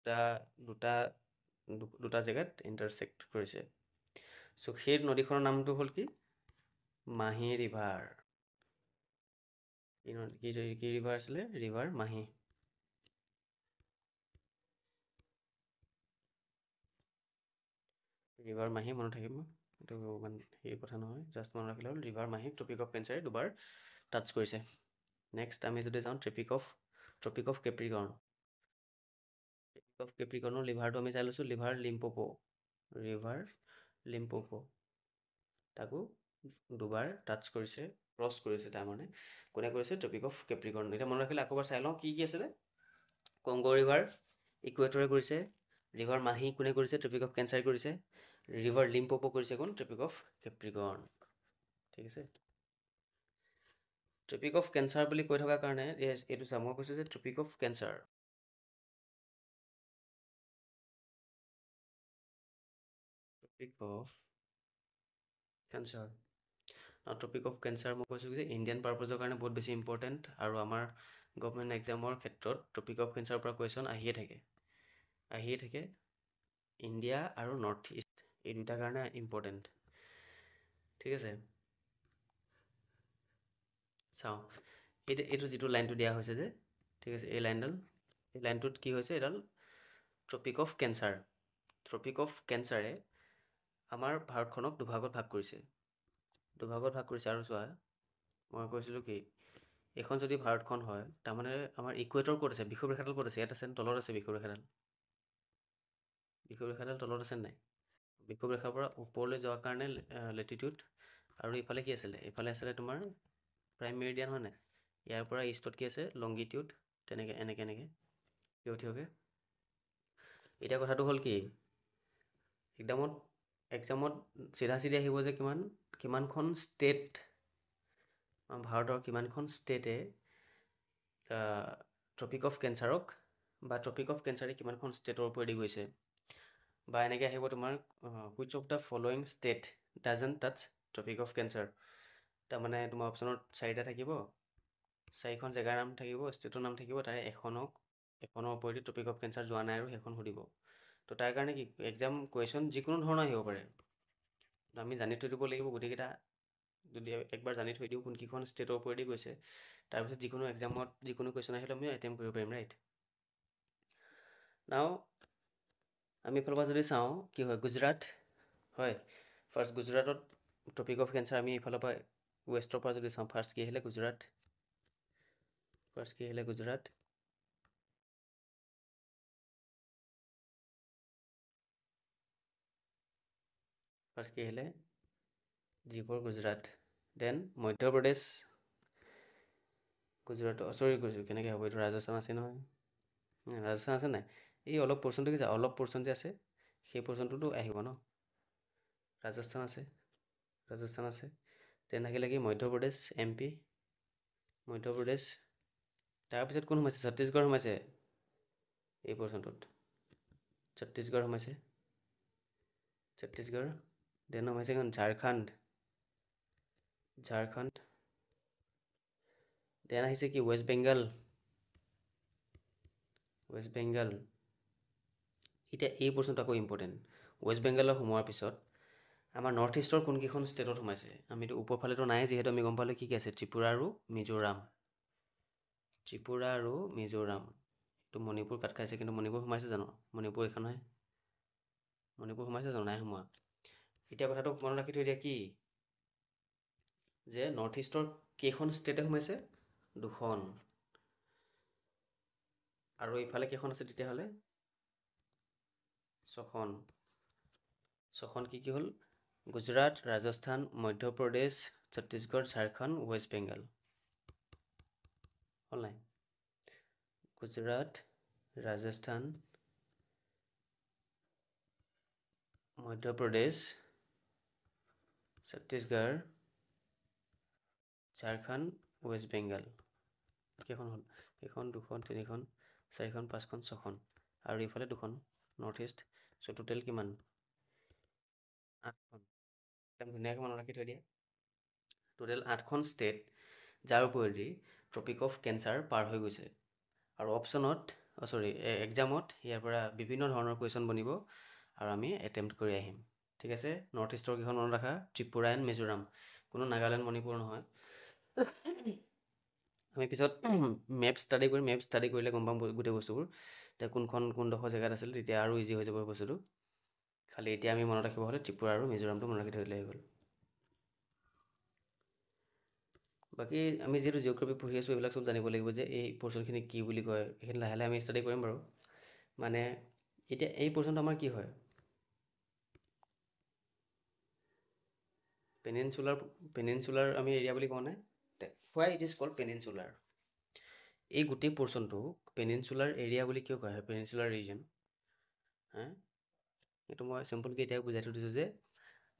S1: দুটা দুটা দুটা জেগাত ইণ্টাৰচেক্ট কৰিছে। চ' সেই নদীখনৰ নামটো হ'ল কি, মাহী ৰিভাৰ। কি ৰিভাৰ আছিলে, ৰিভাৰ মাহী। ৰিভাৰ মাহী মনত থাকিব, এইটো ইমান হেৰি কথা নহয়, জাষ্ট মনত ৰাখিলে হ'ল ৰিভাৰ মাহী ট্ৰপিক অফ কেঞ্চাৰে দুবাৰ টাচ কৰিছে। নেক্সট আমি যদি যাওঁ tropic of Capricorn. Tropic of কেপ্ৰিকৰ্ণৰ লিভাৰটো আমি চাই লৈছোঁ, লিভাৰ লিম্প'পো তাকো দুবাৰ টাচ কৰিছে, ক্ৰছ কৰিছে, তাৰমানে কোনে কৰিছে, ট্ৰপিক অফ কেপ্ৰিকৰ্ণ। এতিয়া মনত ৰাখিলে আকৌ এবাৰ চাই লওঁ কি কি আছিলে, কংগো ৰিভাৰ ইকুৱেটৰে কৰিছে, ৰিভাৰ মাহী কোনে কৰিছে, ট্ৰপিক অফ কেঞ্চাৰে কৰিছে, ৰিভাৰ লিম্প'পো কৰিছে কোন, ট্ৰপিক অফ কেপ্ৰিকৰ্ণ। ঠিক আছে, ট্ৰপিক অফ কেঞ্চাৰ বুলি কৈ থকাৰ কাৰণে এইটো চা, মই কৈছোঁ যে tropic of cancer, tropic of cancer, tropic of cancer মই কৈছোঁ যে ইণ্ডিয়ান পাৰপজৰ কাৰণে বহুত বেছি ইম্পৰ্টেণ্ট, আৰু আমাৰ গভমেণ্ট এক্সামৰ ক্ষেত্ৰত ট্ৰপিক অফ কেঞ্চাৰৰ পৰা কুৱেশ্যন আহিয়ে থাকে, ইণ্ডিয়া আৰু নৰ্থ ইষ্ট এই দুটাৰ কাৰণে ইম্পৰ্টেণ্ট। ঠিক আছে, চাওঁ এইটো যিটো লাইনটো দিয়া হৈছে যে, ঠিক আছে, এই লাইনটোত কি হৈছে, এডাল tropic of cancer, tropic of কেঞ্চাৰে আমাৰ ভাৰতখনক দুভাগত ভাগ কৰিছে, আৰু চোৱা, মই কৈছিলোঁ কি, এইখন যদি ভাৰতখন হয়, তাৰমানে আমাৰ ইকুৱেটৰ ক'ত আছে, বিষুৱৰেখাডাল ক'ত আছে, ইয়াত আছে, তলত আছে বিষুৱৰেখাডাল তলত আছে নাই, বিষুৱৰেখাৰ পৰা ওপৰলৈ যোৱাৰ কাৰণে লেটিটিউড, আৰু ইফালে কি আছিলে, আছিলে তোমাৰ প্ৰাইম মেৰিডিয়ান হয় নাই, ইয়াৰ পৰা ইষ্টত কি আছে, লংগিটিউড, তেনেকৈ এনেকৈ থিয়কে। এতিয়া কথাটো হ'ল কি, এক্সামত চিধা আহিব যে কিমানখন ষ্টেট, ভাৰতৰ কিমানখন ষ্টেটে ট্ৰপিক অফ কেঞ্চাৰক, বা ট্ৰপিক অফ কেঞ্চাৰে কিমানখন ষ্টেটৰ ওপৰেদি গৈছে, বা এনেকৈ আহিব তোমাৰ which of the following state doesn't touch tropic of cancer, তাৰমানে তোমাৰ অপশ্যনত 4টা থাকিব, 4খন জেগাৰ নাম থাকিব, ষ্টেটৰ নাম থাকিব, তাৰে এখনৰ ওপৰেদি ট্ৰপিক অফ কেঞ্চাৰ যোৱা নাই, আৰু সেইখন সুধিব। তো তাৰ কাৰণে কি, এক্সাম কুৱেশ্যন যিকোনো ধৰণৰ আহিব পাৰে, আমি জানি থৈ দিব লাগিব গোটেইকেইটা, যদি একবাৰ জানি থৈ দিওঁ কোনকেইখন ষ্টেটৰ ওপৰেদি গৈছে, তাৰপিছত যিকোনো এক্সামত যিকোনো কুৱেশ্যন আহিলে আমি এটেম্প কৰিব পাৰিম, ৰাইট। নাও আমি এইফালৰ পৰা যদি চাওঁ কি হয়, গুজৰাট হয়, ফাৰ্ষ্ট গুজৰাটত ট্ৰপিক অফ কেঞ্চাৰ, আমি এইফালৰ পৰা ৱেষ্টৰ পৰা যদি চাওঁ, ফাৰ্ষ্ট কি আহিলে, গুজৰাট, ফাৰ্ষ্ট কি আহিলে, গুজৰাট, ফাৰ্ষ্ট কি আহিলে, G4 গুজৰাট, দেন মধ্যপ্ৰদেশ, গুজৰাট, চৰি কৈছোঁ, কেনেকৈ হ'ব, এইটো ৰাজস্থান আছে নহয়, ৰাজস্থান আছে নাই, এই অলপ পৰ্চনটো কি, অলপ পৰ্চন যে আছে, সেই পৰ্চনটোতো আহিব ন, ৰাজস্থান আছে, দেন আহিলে কি, মধ্যপ্ৰদেশ, MP, মধ্যপ্ৰদেশ, তাৰপিছত কোন সোমাইছে, ছত্তীশগড় সোমাইছে, এই পৰ্চনটোত ছত্তীশগড় সোমাইছে, দেন সোমাইছে এখন ঝাৰখণ্ড, দেন আহিছে কি, ৱেষ্ট বেংগল, এতিয়া এই পৰ্চনটো আকৌ ইম্পৰ্টেণ্ট, ৱেষ্ট বেংগলত সোমোৱাৰ পিছত আমাৰ নৰ্থ ইষ্টৰ কোনকেইখন ষ্টেটত সোমাইছে, আমিতো ওপৰফালেতো নাই, যিহেতু আমি গম পালোঁ কি কি আছে, ত্ৰিপুৰা আৰু মিজোৰাম, এইটো মণিপুৰ কাট খাইছে, কিন্তু মণিপুৰ সোমাইছে জানো, মণিপুৰ এইখনহে, মণিপুৰ সোমাইছে জানো, নাই সোমোৱা। এতিয়া কথাটো মনত ৰাখি থৈ দিয়া কি, যে নৰ্থ ইষ্টৰ কেইখন ষ্টেটে সোমাইছে, 2খন, আৰু এইফালে কেইখন আছে তেতিয়াহ'লে, 6খন, কি হ'ল, গুজৰাট, ৰাজস্থান, মধ্যপ্ৰদেশ, ছত্তীশগড়, ঝাৰখণ্ড, ৱেষ্ট বেংগল, হ'ল নাই, গুজৰাট, ৰাজস্থান, মধ্যপ্ৰদেশ, ছত্তীশগড়, ঝাৰখণ্ড, ৱেষ্ট বেংগল। কেইখন হ'ল? কেইখন, 2খন, 3খন, 4খন, 5খন, 6খন আৰু ইফালে 2খন নৰ্থ ইষ্ট। চ' টোটেল কিমান? 8খন। একদম ধুনীয়াকৈ মনত ৰাখি থৈ দিয়া। টোটেল 8খন ষ্টেট যাৰ উপৰি ট্ৰপিক অফ কেঞ্চাৰ পাৰ হৈ গৈছে। আৰু অপশ্যনত এক্সামত ইয়াৰ পৰা বিভিন্ন ধৰণৰ কুৱেশ্যন বনিব আৰু আমি এটেম্প্ট কৰি আহিম। ঠিক আছে, নৰ্থ ইষ্টৰ কেইখন মনত ৰাখা, ত্ৰিপুৰা এণ্ড মিজোৰাম, কোনো নাগালেণ্ড মণিপুৰ নহয়। আমি পিছত মেপ ষ্টাডি কৰিম, মেপ ষ্টাডি কৰিলে গম পাম গোটেই বস্তুবোৰ, এতিয়া কোনডোখৰ জেগাত আছিল, তেতিয়া আৰু ইজি হৈ যাব বস্তুটো। খালি এতিয়া আমি মনত ৰাখিব হ'লে ত্ৰিপুৰা আৰু মিজোৰামটো মনত ৰাখি থৈ হৈ গ'ল। বাকী আমি যিহেতু জিঅ'গ্ৰাফী পঢ়ি আছোঁ, এইবিলাক চব জানিব লাগিব যে এই পৰ্চনখিনি কি বুলি কয়, এইখিনি লাহে লাহে আমি ষ্টাডি কৰিম বাৰু। মানে এতিয়া এই পৰ্চনটো আমাৰ কি হয়, পেনিনচুলাৰ আমি এৰিয়া বুলি কওঁ নে? হোৱাই ইট ইজ কল্ড পেনিনচুলাৰ। এই গোটেই পৰ্চনটো পেনিনচুলাৰ এৰিয়া বুলি কিয় কোৱা হয়, পেনিনচুলাৰ ৰিজন? এইটো মই চিম্পলকৈ এতিয়া বুজাই থৈ দিছোঁ যে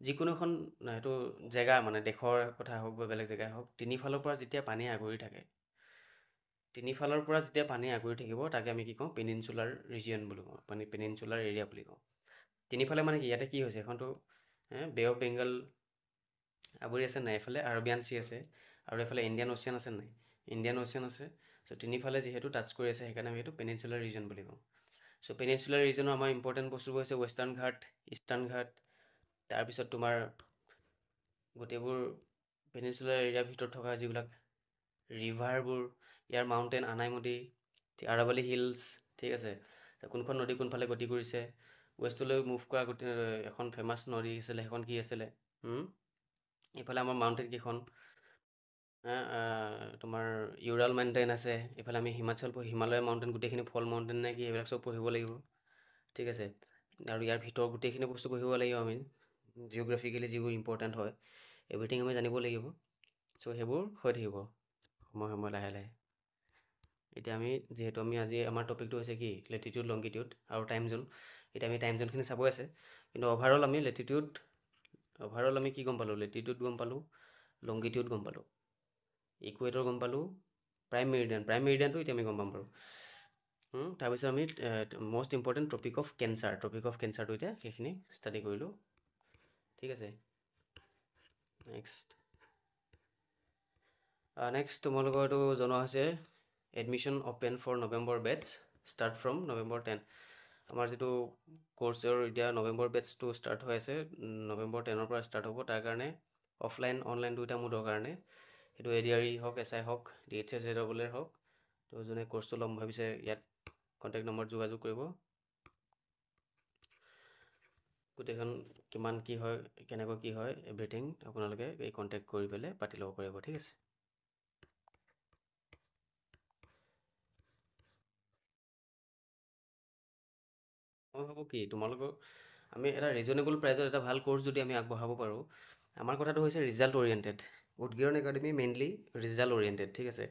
S1: যিকোনো এখন এইটো জেগা, মানে দেশৰ কথা হওক বা বেলেগ জেগাই হওক, তিনিফালৰ পৰা যেতিয়া পানী আগুৰি থাকে, থাকিব তাকে আমি কি কওঁ, পেনিনচুলাৰ ৰিজিয়ন বুলি কওঁ, মানে পেনিনচুলাৰ এৰিয়া বুলি কওঁ। তিনিফালে মানে কি, ইয়াতে কি হৈছে, এখনতো বে অফ বেংগল আৱৰি আছে নাই, এইফালে আৰবিয়ান চি আছে, আৰু এইফালে ইণ্ডিয়ান অ'চিয়ান আছে নাই, ইণ্ডিয়ান অ'চিয়ান আছে। চ' তিনিফালে যিহেতু টাচ কৰি আছে, সেইকাৰণে আমি এইটো পেনিনচুলাৰ ৰিজন বুলি কওঁ। চ' পেনিনচুলাৰ ৰিজনৰ আমাৰ ইম্পৰ্টেণ্ট বস্তুবোৰ হৈছে ৱেষ্টাৰ্ণ ঘাট, ইষ্টাৰ্ণ ঘাট, তাৰপিছত তোমাৰ গোটেইবোৰ পেনিনচুলাৰ এৰিয়াৰ ভিতৰত থকা যিবিলাক ৰিভাৰবোৰ, ইয়াৰ মাউণ্টেইন আনাইমুদি, আৰাৱলী হিলছ, ঠিক আছে, কোনখন নদী কোনফালে গতি কৰিছে, ৱেষ্টলৈ মুভ কৰা এখন ফেমাছ নদী আছিলে, সেইখন কি আছিলে, এইফালে আমাৰ মাউণ্টেইন কেইখন, তোমাৰ ইউৰাল মাউণ্টেইন আছে, এইফালে আমি হিমালয় মাউণ্টেইন, গোটেইখিনি ফল মাউণ্টেইন নে কি, এইবিলাক চব পঢ়িব লাগিব। ঠিক আছে, আৰু ইয়াৰ ভিতৰত গোটেইখিনি বস্তু পঢ়িব লাগিব আমি, জিঅ'গ্ৰাফিকেলি যিবোৰ ইম্পৰ্টেণ্ট হয়, এভৰিথিং আমি জানিব লাগিব। চ' সেইবোৰ হৈ থাকিব সময় লাহে লাহে। এতিয়া যিহেতু আজি আমাৰ টপিকটো হৈছে কি, লেটিটিউড, লংগিটিউড আৰু টাইম জোন। এতিয়া আমি টাইম জোনখিনি চাবই আছে, কিন্তু অভাৰঅল আমি কি গম পালোঁ, লেটিটিউড গম পালোঁ, লংগিটিউড গম পালোঁ, ইকুৱেটৰ গম পালোঁ, প্ৰাইম মেৰিডিয়ানটো এতিয়া আমি গম পাম বাৰু। তাৰপিছত আমি মষ্ট ইম্পৰ্টেণ্ট টপিক অফ কেঞ্চাৰটো এতিয়া সেইখিনি ষ্টাডি কৰিলোঁ। ঠিক আছে, নেক্সট তোমালোকৰ এইটো জনোৱা হৈছে admission open for November batches, start from November 10। আমাৰ যিটো কৰ্চৰ এতিয়া নৱেম্বৰ বেটছটো ষ্টাৰ্ট হৈ আছে, নৱেম্বৰ 10ৰ পৰা ষ্টাৰ্ট হ'ব। তাৰ কাৰণে অফলাইন অনলাইন দুয়োটা মোডৰ কাৰণে, সেইটো ADRE হওক, SI হওক, DHS হওক, তো যোনে কৰ্চটো ল'ম ভাবিছে ইয়াত কণ্টেক্ট নম্বৰত যোগাযোগ কৰিব। গোটেইখন কিমান কি হয়, কেনেকৈ কি হয়, এভৰিথিং আপোনালোকে এই কণ্টেক্ট কৰি পেলাই পাতি ল'ব পাৰিব। ঠিক আছে, মই ভাবোঁ কি, আমি এটা ৰিজনেবল প্ৰাইজত এটা ভাল কৰ্চ যদি আমি আগবঢ়াব পাৰোঁ, আমাৰ কথাটো হৈছে result oriented. Udgiran academy mainly result oriented. ঠিক আছে,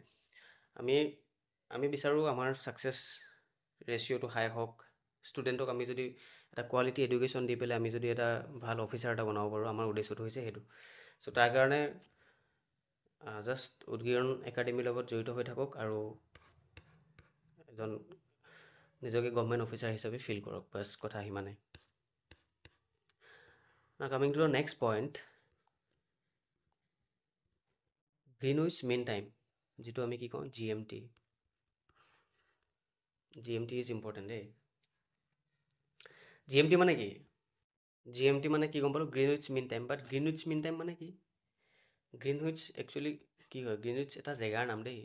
S1: আমি বিচাৰোঁ আমাৰ ছাকচেছ ৰেচিঅ'টো হাই হওক, ষ্টুডেণ্টক আমি যদি এটা কোৱালিটি এডুকেশ্যন দি পেলাই আমি যদি এটা ভাল অফিচাৰ এটা বনাব পাৰোঁ, আমাৰ উদ্দেশ্যটো হৈছে সেইটো। চ' তাৰ কাৰণে জাষ্ট উদগীৰণ একাডেমীৰ লগত জড়িত হৈ থাকক আৰু এজন নিজকে গভৰ্ণমেণ্ট অফিচাৰ হিচাপে ফিল কৰক, বাছ কথা সিমানেই। Coming to the next point, Greenwich main time, যিটো আমি কি কওঁ, GMT ইজ ইম্পৰ্টেণ্ট দেই। GMT মানে কি? GMT মানে কি গম পালোঁ, গ্ৰীণউইচ মিন টাইম। বাট গ্ৰীণউইচ মিন টাইম মানে কি? গ্ৰীণউইচ একচুৱেলি কি হয়, গ্ৰীণউইচ এটা জেগাৰ নাম দেই।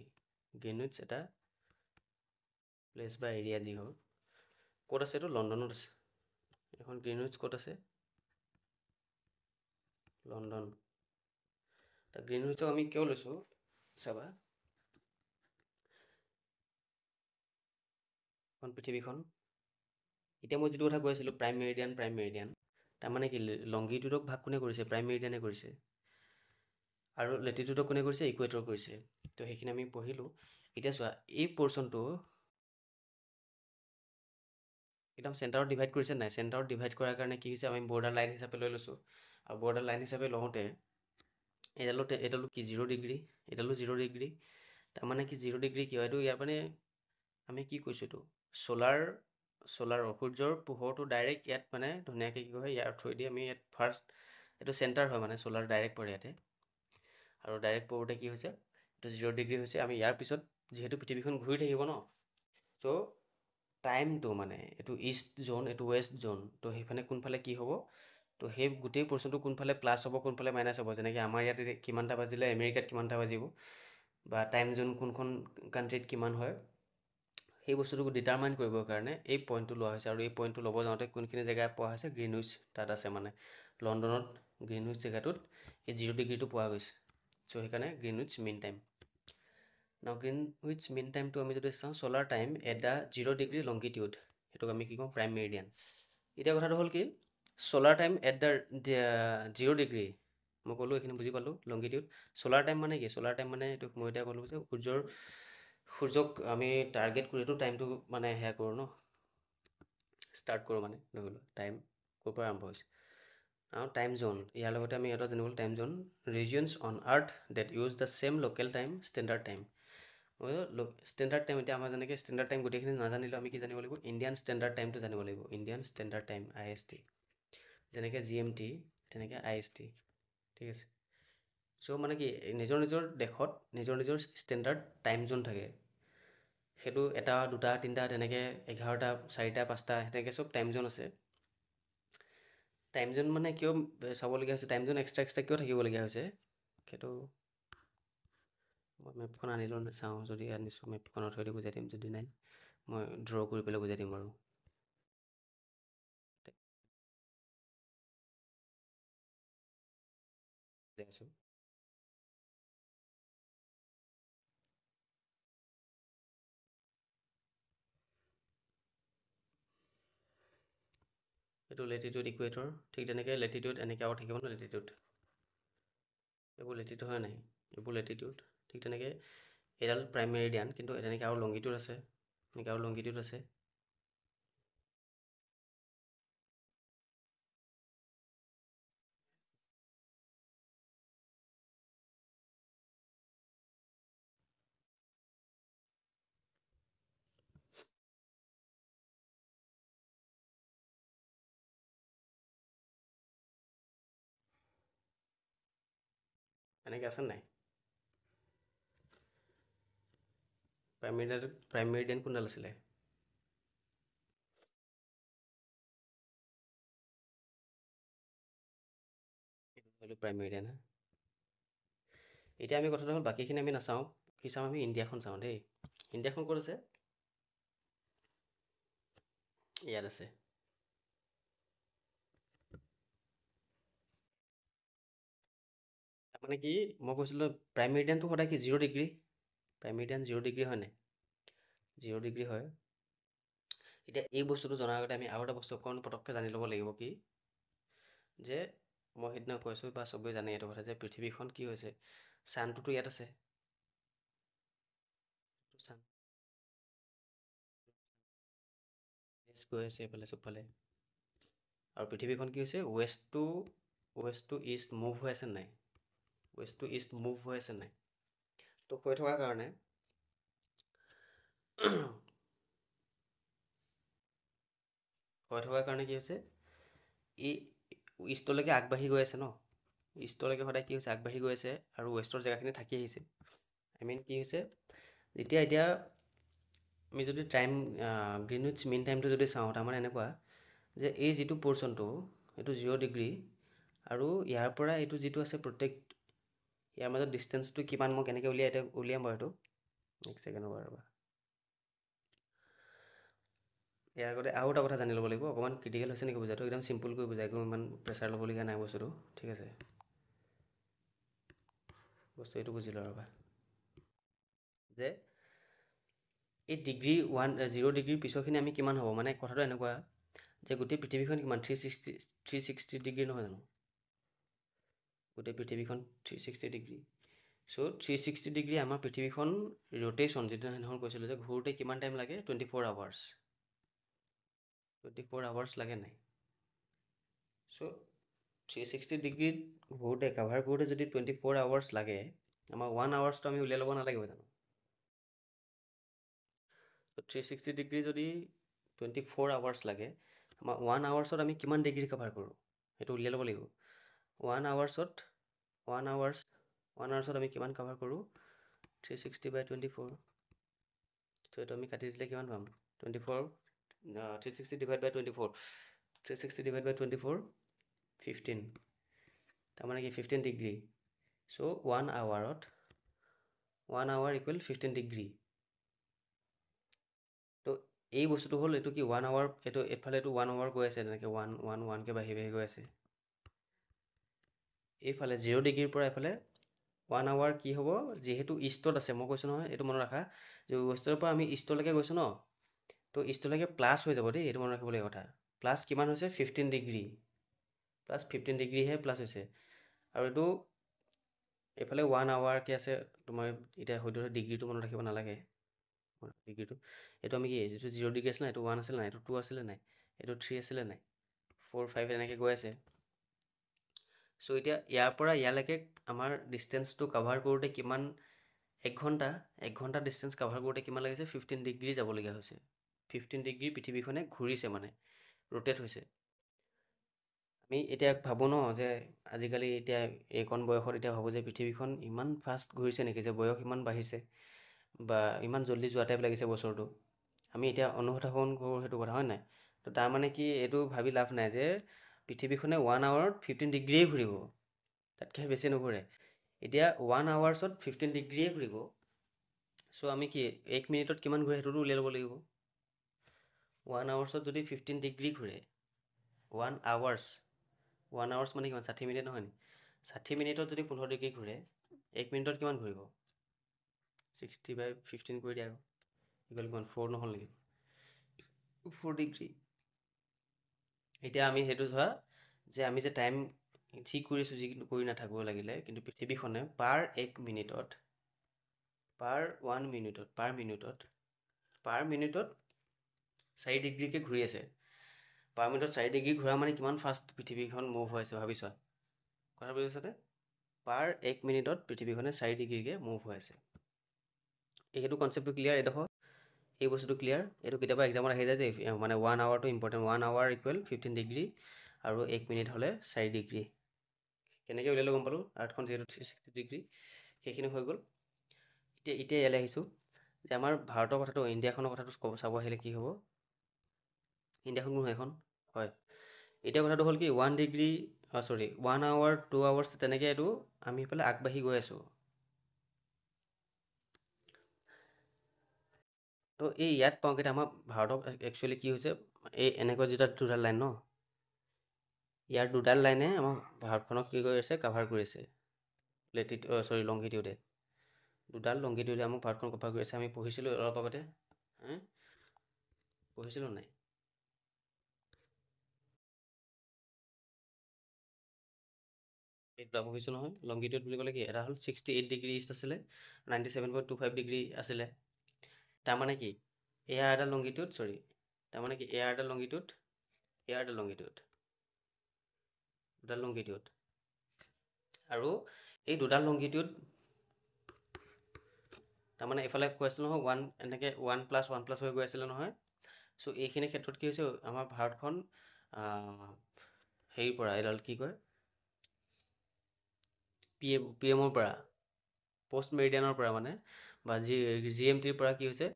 S1: গ্ৰীণউইচ এটা প্লেচ বা এৰিয়া যি হওক। ক'ত আছে এইটো? লণ্ডনত আছে। এখন গ্ৰীণউইচ ক'ত আছে? লণ্ডন। গ্ৰীণউইচক আমি কিয় লৈছোঁ চাবা, এখন পৃথিৱীখন, এতিয়া মই যিটো কথা কৈ আছিলোঁ প্ৰাইম মেৰিডিয়ান, তাৰমানে কি, লংগিটিউডক ভাগ কোনে কৰিছে? প্ৰাইম মেৰিডিয়ানে কৰিছে। আৰু লেটিটিউডক কোনে কৰিছে? ইকুৱেটৰ কৰিছে। তো সেইখিনি আমি পঢ়িলোঁ। এতিয়া চোৱা, এই পৰ্চনটো একদম চেণ্টাৰত ডিভাইড কৰিছে নাই? চেণ্টাৰত ডিভাইড কৰাৰ কাৰণে কি হৈছে, আমি বৰ্ডাৰ লাইন হিচাপে লৈ লৈছোঁ। আৰু বৰ্ডাৰ লাইন হিচাপে লওঁতে এডালো কি 0 ডিগ্ৰী, এডালো 0 ডিগ্ৰী। তাৰমানে কি 0 ডিগ্ৰী কিয়? এইটো ইয়াৰ মানে আমি কি কৈছোঁ, এইটো চ'লাৰ সূৰ্যৰ পোহৰটো ডাইৰেক্ট ইয়াত মানে ধুনীয়াকৈ কি হয়, ইয়াৰ থৈ দি আমি ইয়াত ফাৰ্ষ্ট এইটো চেণ্টাৰ হয়, মানে চ'লাৰ ডাইৰেক্ট পৰে ইয়াতে। আৰু ডাইৰেক্ট পৰোঁতে কি হৈছে, এইটো 0 ডিগ্ৰী হৈছে। আমি ইয়াৰ পিছত যিহেতু পৃথিৱীখন ঘূৰি থাকিব ন, চ' টাইমটো মানে এইটো ইষ্ট জ'ন, এইটো ৱেষ্ট জ'ন, তো সেইফালে কোনফালে কি হ'ব, তো সেই গোটেই পৰ্চনটো কোনফালে প্লাছ হ'ব, কোনফালে মাইনাছ হ'ব। যেনেকৈ আমাৰ ইয়াত কিমানটা বাজিলে, আমেৰিকাত কিমানটা বাজিব, বা টাইম জ'ন কোনখন কাণ্ট্ৰিত কিমান হয়, সেই বস্তুটো ডিটাৰমাইন কৰিবৰ কাৰণে এই পইণ্টটো লোৱা হৈছে। আৰু এই পইণ্টটো ল'ব যাওঁতে কোনখিনি জেগা পোৱা হৈছে, গ্ৰীণউইচ তাত আছে, মানে লণ্ডনত গ্ৰীণউইচ জেগাটোত এই 0 ডিগ্ৰীটো পোৱা গৈছে। চ' সেইকাৰণে Greenwich mean time. Now Greenwich mean টাইমটো আমি যদি চাওঁ, solar time at the 0 degree longitude, সেইটোক আমি কি কওঁ, প্ৰাইম মেৰিডিয়ান। এতিয়া কথাটো হ'ল কি, চ'লাৰ টাইম এট দ্য 0 ডিগ্ৰী, মই ক'লোঁ এইখিনি বুজি পালোঁ, লংগিটিউড। চ'লাৰ টাইম মানে কি? চ'লাৰ টাইম মানে এইটো মই এতিয়া ক'লোঁ যে সূৰ্যক আমি টাৰ্গেট কৰি এইটো টাইমটো মানে সেয়া কৰোঁ ন, ষ্টাৰ্ট কৰোঁ, মানে ধৰি লওঁ টাইম ক'ৰ পৰা আৰম্ভ হৈছে। আৰু টাইম জ'ন, ইয়াৰ লগতে আমি এটা জানিব time zone, regions on earth that use the same local time, standard time. Standard time, এতিয়া আমাৰ যেনেকৈ ষ্টেণ্ডাৰ্ড টাইম গোটেইখিনি নাজানিলেও আমি কি জানিব লাগিব, ইণ্ডিয়ান ষ্টেণ্ডাৰ্ড টাইমটো জানিব লাগিব। ইণ্ডিয়ান ষ্টেণ্ডাৰ্ড টাইম, IST, যেনেকৈ GMT তেনেকৈ IST, ঠিক আছে। চ' মানে কি, নিজৰ নিজৰ দেশত নিজৰ ষ্টেণ্ডাৰ্ড টাইম জ'ন থাকে। সেইটো 1, 2, 3 তেনেকৈ 11, 4, 5 তেনেকৈ চব টাইম জ'ন আছে। টাইম জ'ন মানে কিয় চাবলগীয়া হৈছে, টাইম জ'ন এক্সট্ৰা কিয় থাকিবলগীয়া হৈছে, সেইটো মই মেপখন আনিলোঁ চাওঁ, যদি আনিছোঁ মেপখনত হয়তো বুজাই দিম, যদি নাই মই ড্ৰ কৰি পেলাই বুজাই দিম বাৰু। আছোঁ এইটো লেটিটিউড ইকুৱেটৰ, ঠিক তেনেকৈ লেটিটিউড এনেকৈ আৰু থাকিব ন, লেটিটিউড, এইবোৰ লেটিটিউড হয় নাই, এইবোৰ লেটিটিউড। ঠিক তেনেকৈ এডাল প্ৰাইম মেৰিডিয়ান, কিন্তু তেনেকৈ আৰু লংগিটিউড আছে, এনেকৈ আৰু লংগিটিউড আছে। এনেকৈ আছে নাই, প্ৰাইম মেৰিডিয়ান কোনডাল আছিলে, প্ৰাইম মেৰিডিয়ান। এতিয়া আমি কথাটো হ'ল বাকীখিনি আমি নাচাওঁ, কি চাওঁ, আমি ইণ্ডিয়াখন চাওঁ দেই। ইণ্ডিয়াখন ক'ত আছে, ইয়াত আছে। মানে কি মই কৈছিলোঁ, প্ৰাইম মেৰিডিয়ানটো সদায় কি 0 ডিগ্ৰী, প্ৰাইম মেৰিডিয়ান 0 ডিগ্ৰী হয় নাই, 0 ডিগ্ৰী হয়। এতিয়া এই বস্তুটো জনাৰ আগতে আমি আৰু এটা বস্তু অকণ পটককৈ জানি ল'ব লাগিব, কি যে মই সেইদিনা কৈছোঁ, বা চবেই জানে এইটো কথা, যে পৃথিৱীখন কি হৈছে, চানটোতো ইয়াত আছে, চান গৈ আছে এইফালে চবফালে, আৰু পৃথিৱীখন কি হৈছে, ৱেষ্ট টু ইষ্ট মুভ হৈ আছে নাই, ৱেষ্ট টু ইষ্ট মুভ হৈ আছে নাই, তো হৈ থকাৰ কাৰণে কি হৈছে, ই ইষ্টলৈকে আগবাঢ়ি গৈ আছে ন, ইষ্টলৈকে সদায় কি হৈছে, আগবাঢ়ি গৈ আছে, আৰু ৱেষ্টৰ জেগাখিনি থাকি আহিছে। কি হৈছে, এতিয়া আমি যদি টাইম গ্ৰীণউইচ মিন টাইমটো যদি চাওঁ, তাৰমানে এনেকুৱা যে এই যিটো পৰ্চনটো, এইটো 0 ডিগ্ৰী, আৰু ইয়াৰ পৰা এইটো যিটো আছে ইয়াৰ মাজত ডিষ্টেঞ্চটো কিমান, মই কেনেকৈ উলিয়াম বাৰু, এইটো এক ছেকেণ্ডৰ বাৰু। ইয়াৰ আগতে আৰু এটা কথা জানি ল'ব লাগিব, অকণমান ক্ৰিটিকেল হৈছে নেকি বুজাটো, একদম চিম্পুলকৈ বুজাই, একদম ইমান প্ৰেছাৰ ল'বলগীয়া নাই বস্তুটো, ঠিক আছে, বস্তু এইটো বুজি লওঁ ৰ'বা, যে এই 0 ডিগ্ৰীৰ পিছৰখিনি আমি কিমান হ'ব, মানে কথাটো এনেকুৱা যে গোটেই পৃথিৱীখন কিমান 360 ডিগ্ৰী নহয় জানো, গোটেই পৃথিৱীখন 360 ডিগ্ৰী। চ' 360 ডিগ্ৰী আমাৰ পৃথিৱীখন ৰ'টেশ্যন, যিটো সেইদিনাখন কৈছিলোঁ যে ঘূৰোতে কিমান টাইম লাগে, 24 আৱাৰ্ছ। 24 আৱাৰ্ছ লাগে নাই? চ' 360 ডিগ্ৰীত ঘূৰোঁতে কাভাৰ কৰোঁতে যদি 24 আৱাৰ্ছ লাগে, আমাৰ 1 আৱাৰ্ছটো আমি উলিয়াই ল'ব নালাগিব জানো? ত' 360 ডিগ্ৰী যদি 24 আৱাৰ্ছ লাগে, আমাৰ 1 আৱাৰ্ছত আমি কিমান ডিগ্ৰী কাভাৰ কৰোঁ সেইটো উলিয়াই ল'ব লাগিব। 1 আৱাৰ্ছত 1 আৱাৰ্ছত আমি কিমান কাভাৰ কৰোঁ? 360/24। ত' এইটো আমি কাটি দিলে কিমান পাম? 24 360 ডিভাইড বাই 24 360 ডিভাইড বাই 24 15, তাৰমানে কি 15 ডিগ্ৰী। চ' 1 আৱাৰ ইকুৱেল 15 ডিগ্ৰী। তো এই বস্তুটো হ'ল এইটো কি 1 আৱাৰ, এইটো এইফালে এইটো 1 আৱাৰ গৈ আছে, তেনেকৈ 1কে বাঢ়ি বাঢ়ি গৈ আছে। এইফালে 0 ডিগ্ৰীৰ পৰা এইফালে 1 আৱাৰ কি হ'ব, যিহেতু ইষ্টত আছে, মই কৈছোঁ নহয় এইটো মনত ৰাখা, যে ৱেষ্টৰ পৰা আমি ইষ্টলৈকে গৈছোঁ ন, তো ইষ্টলৈকে প্লাছ হৈ যাব দেই, এইটো মনত ৰাখিবলগীয়া কথা। প্লাছ কিমান হৈছে? 15 ডিগ্ৰী, প্লাছ 15 ডিগ্ৰীহে প্লাছ হৈছে। আৰু এইটো এইফালে 1 আৱাৰকৈ আছে, তোমাৰ এতিয়া হয়তো ডিগ্ৰীটো মনত ৰাখিব নালাগে, ডিগ্ৰীটো এইটো আমি কি যিটো 0 ডিগ্ৰী আছিলে, এইটো 1 আছিলে নাই, এইটো 2 আছিলে নাই, এইটো 3 আছিলে নাই, 4 5 এনেকৈ গৈ আছে। চ' এতিয়া ইয়াৰ পৰা ইয়ালৈকে আমাৰ ডিষ্টেঞ্চটো কাভাৰ কৰোঁতে কিমান, 1 ঘণ্টা ডিষ্টেঞ্চ কাভাৰ কৰোঁতে কিমান লাগিছে? 15 ডিগ্ৰী যাবলগীয়া হৈছে। 15 ডিগ্ৰী পৃথিৱীখনে ঘূৰিছে, মানে ৰোটেট হৈছে। আমি এতিয়া ভাবোঁ ন যে আজিকালি এতিয়া এইকণ বয়সত এতিয়া ভাবোঁ যে পৃথিৱীখন ইমান ফাষ্ট ঘূৰিছে নেকি, যে বয়স ইমান বাঢ়িছে বা ইমান জল্দি যোৱা টাইপ লাগিছে বছৰটো। আমি এতিয়া অনুধাৱন কৰোঁ সেইটো কথা, হয় নাই? তো তাৰমানে কি এইটো ভাবি লাভ নাই যে পৃথিৱীখনে 1 আৱাৰত 15 ডিগ্ৰীয়ে ঘূৰিব, তাতকৈ বেছি নুঘূৰে। এতিয়া 1 আৱাৰ্ছত 15 ডিগ্ৰীয়ে ঘূৰিব। চ' আমি কি 1 মিনিটত কিমান ঘূৰে সেইটোতো উলিয়াই ল'ব লাগিব। 1 আৱাৰ্ছত যদি 15 ডিগ্ৰী ঘূৰে, 1 আৱাৰ্ছ মানে কিমান? 60 মিনিট নহয় নি? 60 মিনিটত যদি 15 ডিগ্ৰী ঘূৰে, 1 মিনিটত কিমান ঘূৰিব? 60/15 কৰি দিয়া আকৌ, ইকুৱেল কিমান? 4 নহ'ল নেকি? 4 ডিগ্ৰী। এতিয়া আমি সেইটো চোৱা, যে আমি যে টাইম ঠিক কৰিছোঁ, যিকোনো কৰি নাথাকোঁ লাগিলে, কিন্তু পৃথিৱীখনে পাৰ 1 মিনিটত, পাৰ মিনিটত 4 ডিগ্ৰীকৈ ঘূৰি আছে। পাৰ মিনিটত 4 ডিগ্ৰী ঘূৰা মানে কিমান ফাষ্ট পৃথিৱীখন মুভ হৈ আছে ভাবিছোৱা। কথা বুজিছানে? পাৰ 1 মিনিটত পৃথিৱীখনে 4 ডিগ্ৰীকৈ মুভ হৈ আছে। এইটো কনচেপ্টটো ক্লিয়াৰ? এইডোখৰ এই বস্তুটো ক্লিয়াৰ? এইটো কেতিয়াবা এক্সামত আহি যায় যে মানে 1 আৱাৰটো ইম্পৰ্টেণ্ট, 1 আৱাৰ ইকুৱেল 15 ডিগ্ৰী আৰু 1 মিনিট হ'লে 4 ডিগ্ৰী। কেনেকৈ উলিয়ালোঁ গম পালোঁ? আৰ্থখন যিহেতু 360 ডিগ্ৰী, সেইখিনি হৈ গ'ল। এতিয়া ইয়ালৈ আহিছোঁ, যে আমাৰ ভাৰতৰ কথাটো, ইণ্ডিয়াখনৰ কথাটো চাব আহিলে কি হ'ব? ইণ্ডিয়াখন নহয় এখন, হয়। এতিয়া কথাটো হ'ল কি 1 ডিগ্ৰী 1 আৱাৰ 2 আৱাৰ্ছ তেনেকৈ এইটো আমি সেইফালে আগবাঢ়ি গৈ আছোঁ। তো এই ইয়াত পাওঁকেইটা আমাৰ ভাৰতত একচুৱেলি কি হৈছে, এই এনেকৈ দুডাল লাইন ন, ইয়াৰ দুডাল লাইনে আমাৰ ভাৰতখনক কি কৰি আছে? কাভাৰ কৰি আছে। লংগিটিউডে, দুডাল লংগিটিউডে আমাক ভাৰতখন কাভাৰ কৰি আছে। আমি পঢ়িছিলোঁ অলপ আগতে, পঢ়িছিলোঁ নাই? এইটো পঢ়িছোঁ নহয়। লংগিটিউড বুলি ক'লে কি, এটা হ'ল 68 ডিগ্ৰী ইষ্ট আছিলে, 97.25 ডিগ্ৰী আছিলে। তাৰমানে কি এয়া এটা লংগিটিউড, তাৰমানে কি এয়া এটা লংগিটিউড, এয়া এটা লংগিটিউড, দুডাল লংগিটিউড। আৰু এই দুডাল লংগিটিউড তাৰমানে এইফালে কৈ আছিলোঁ নহয় 1 এনেকৈ 1+1+ হৈ গৈ আছিলে নহয়। চ' এইখিনি ক্ষেত্ৰত কি হৈছে, আমাৰ ভাৰতখন হেৰিৰ পৰা, এইডাল কি কয়, PM-ৰ পৰা, পষ্ট মেৰিডিয়ানৰ পৰা মানে, বা GMTৰ পৰা কি হৈছে,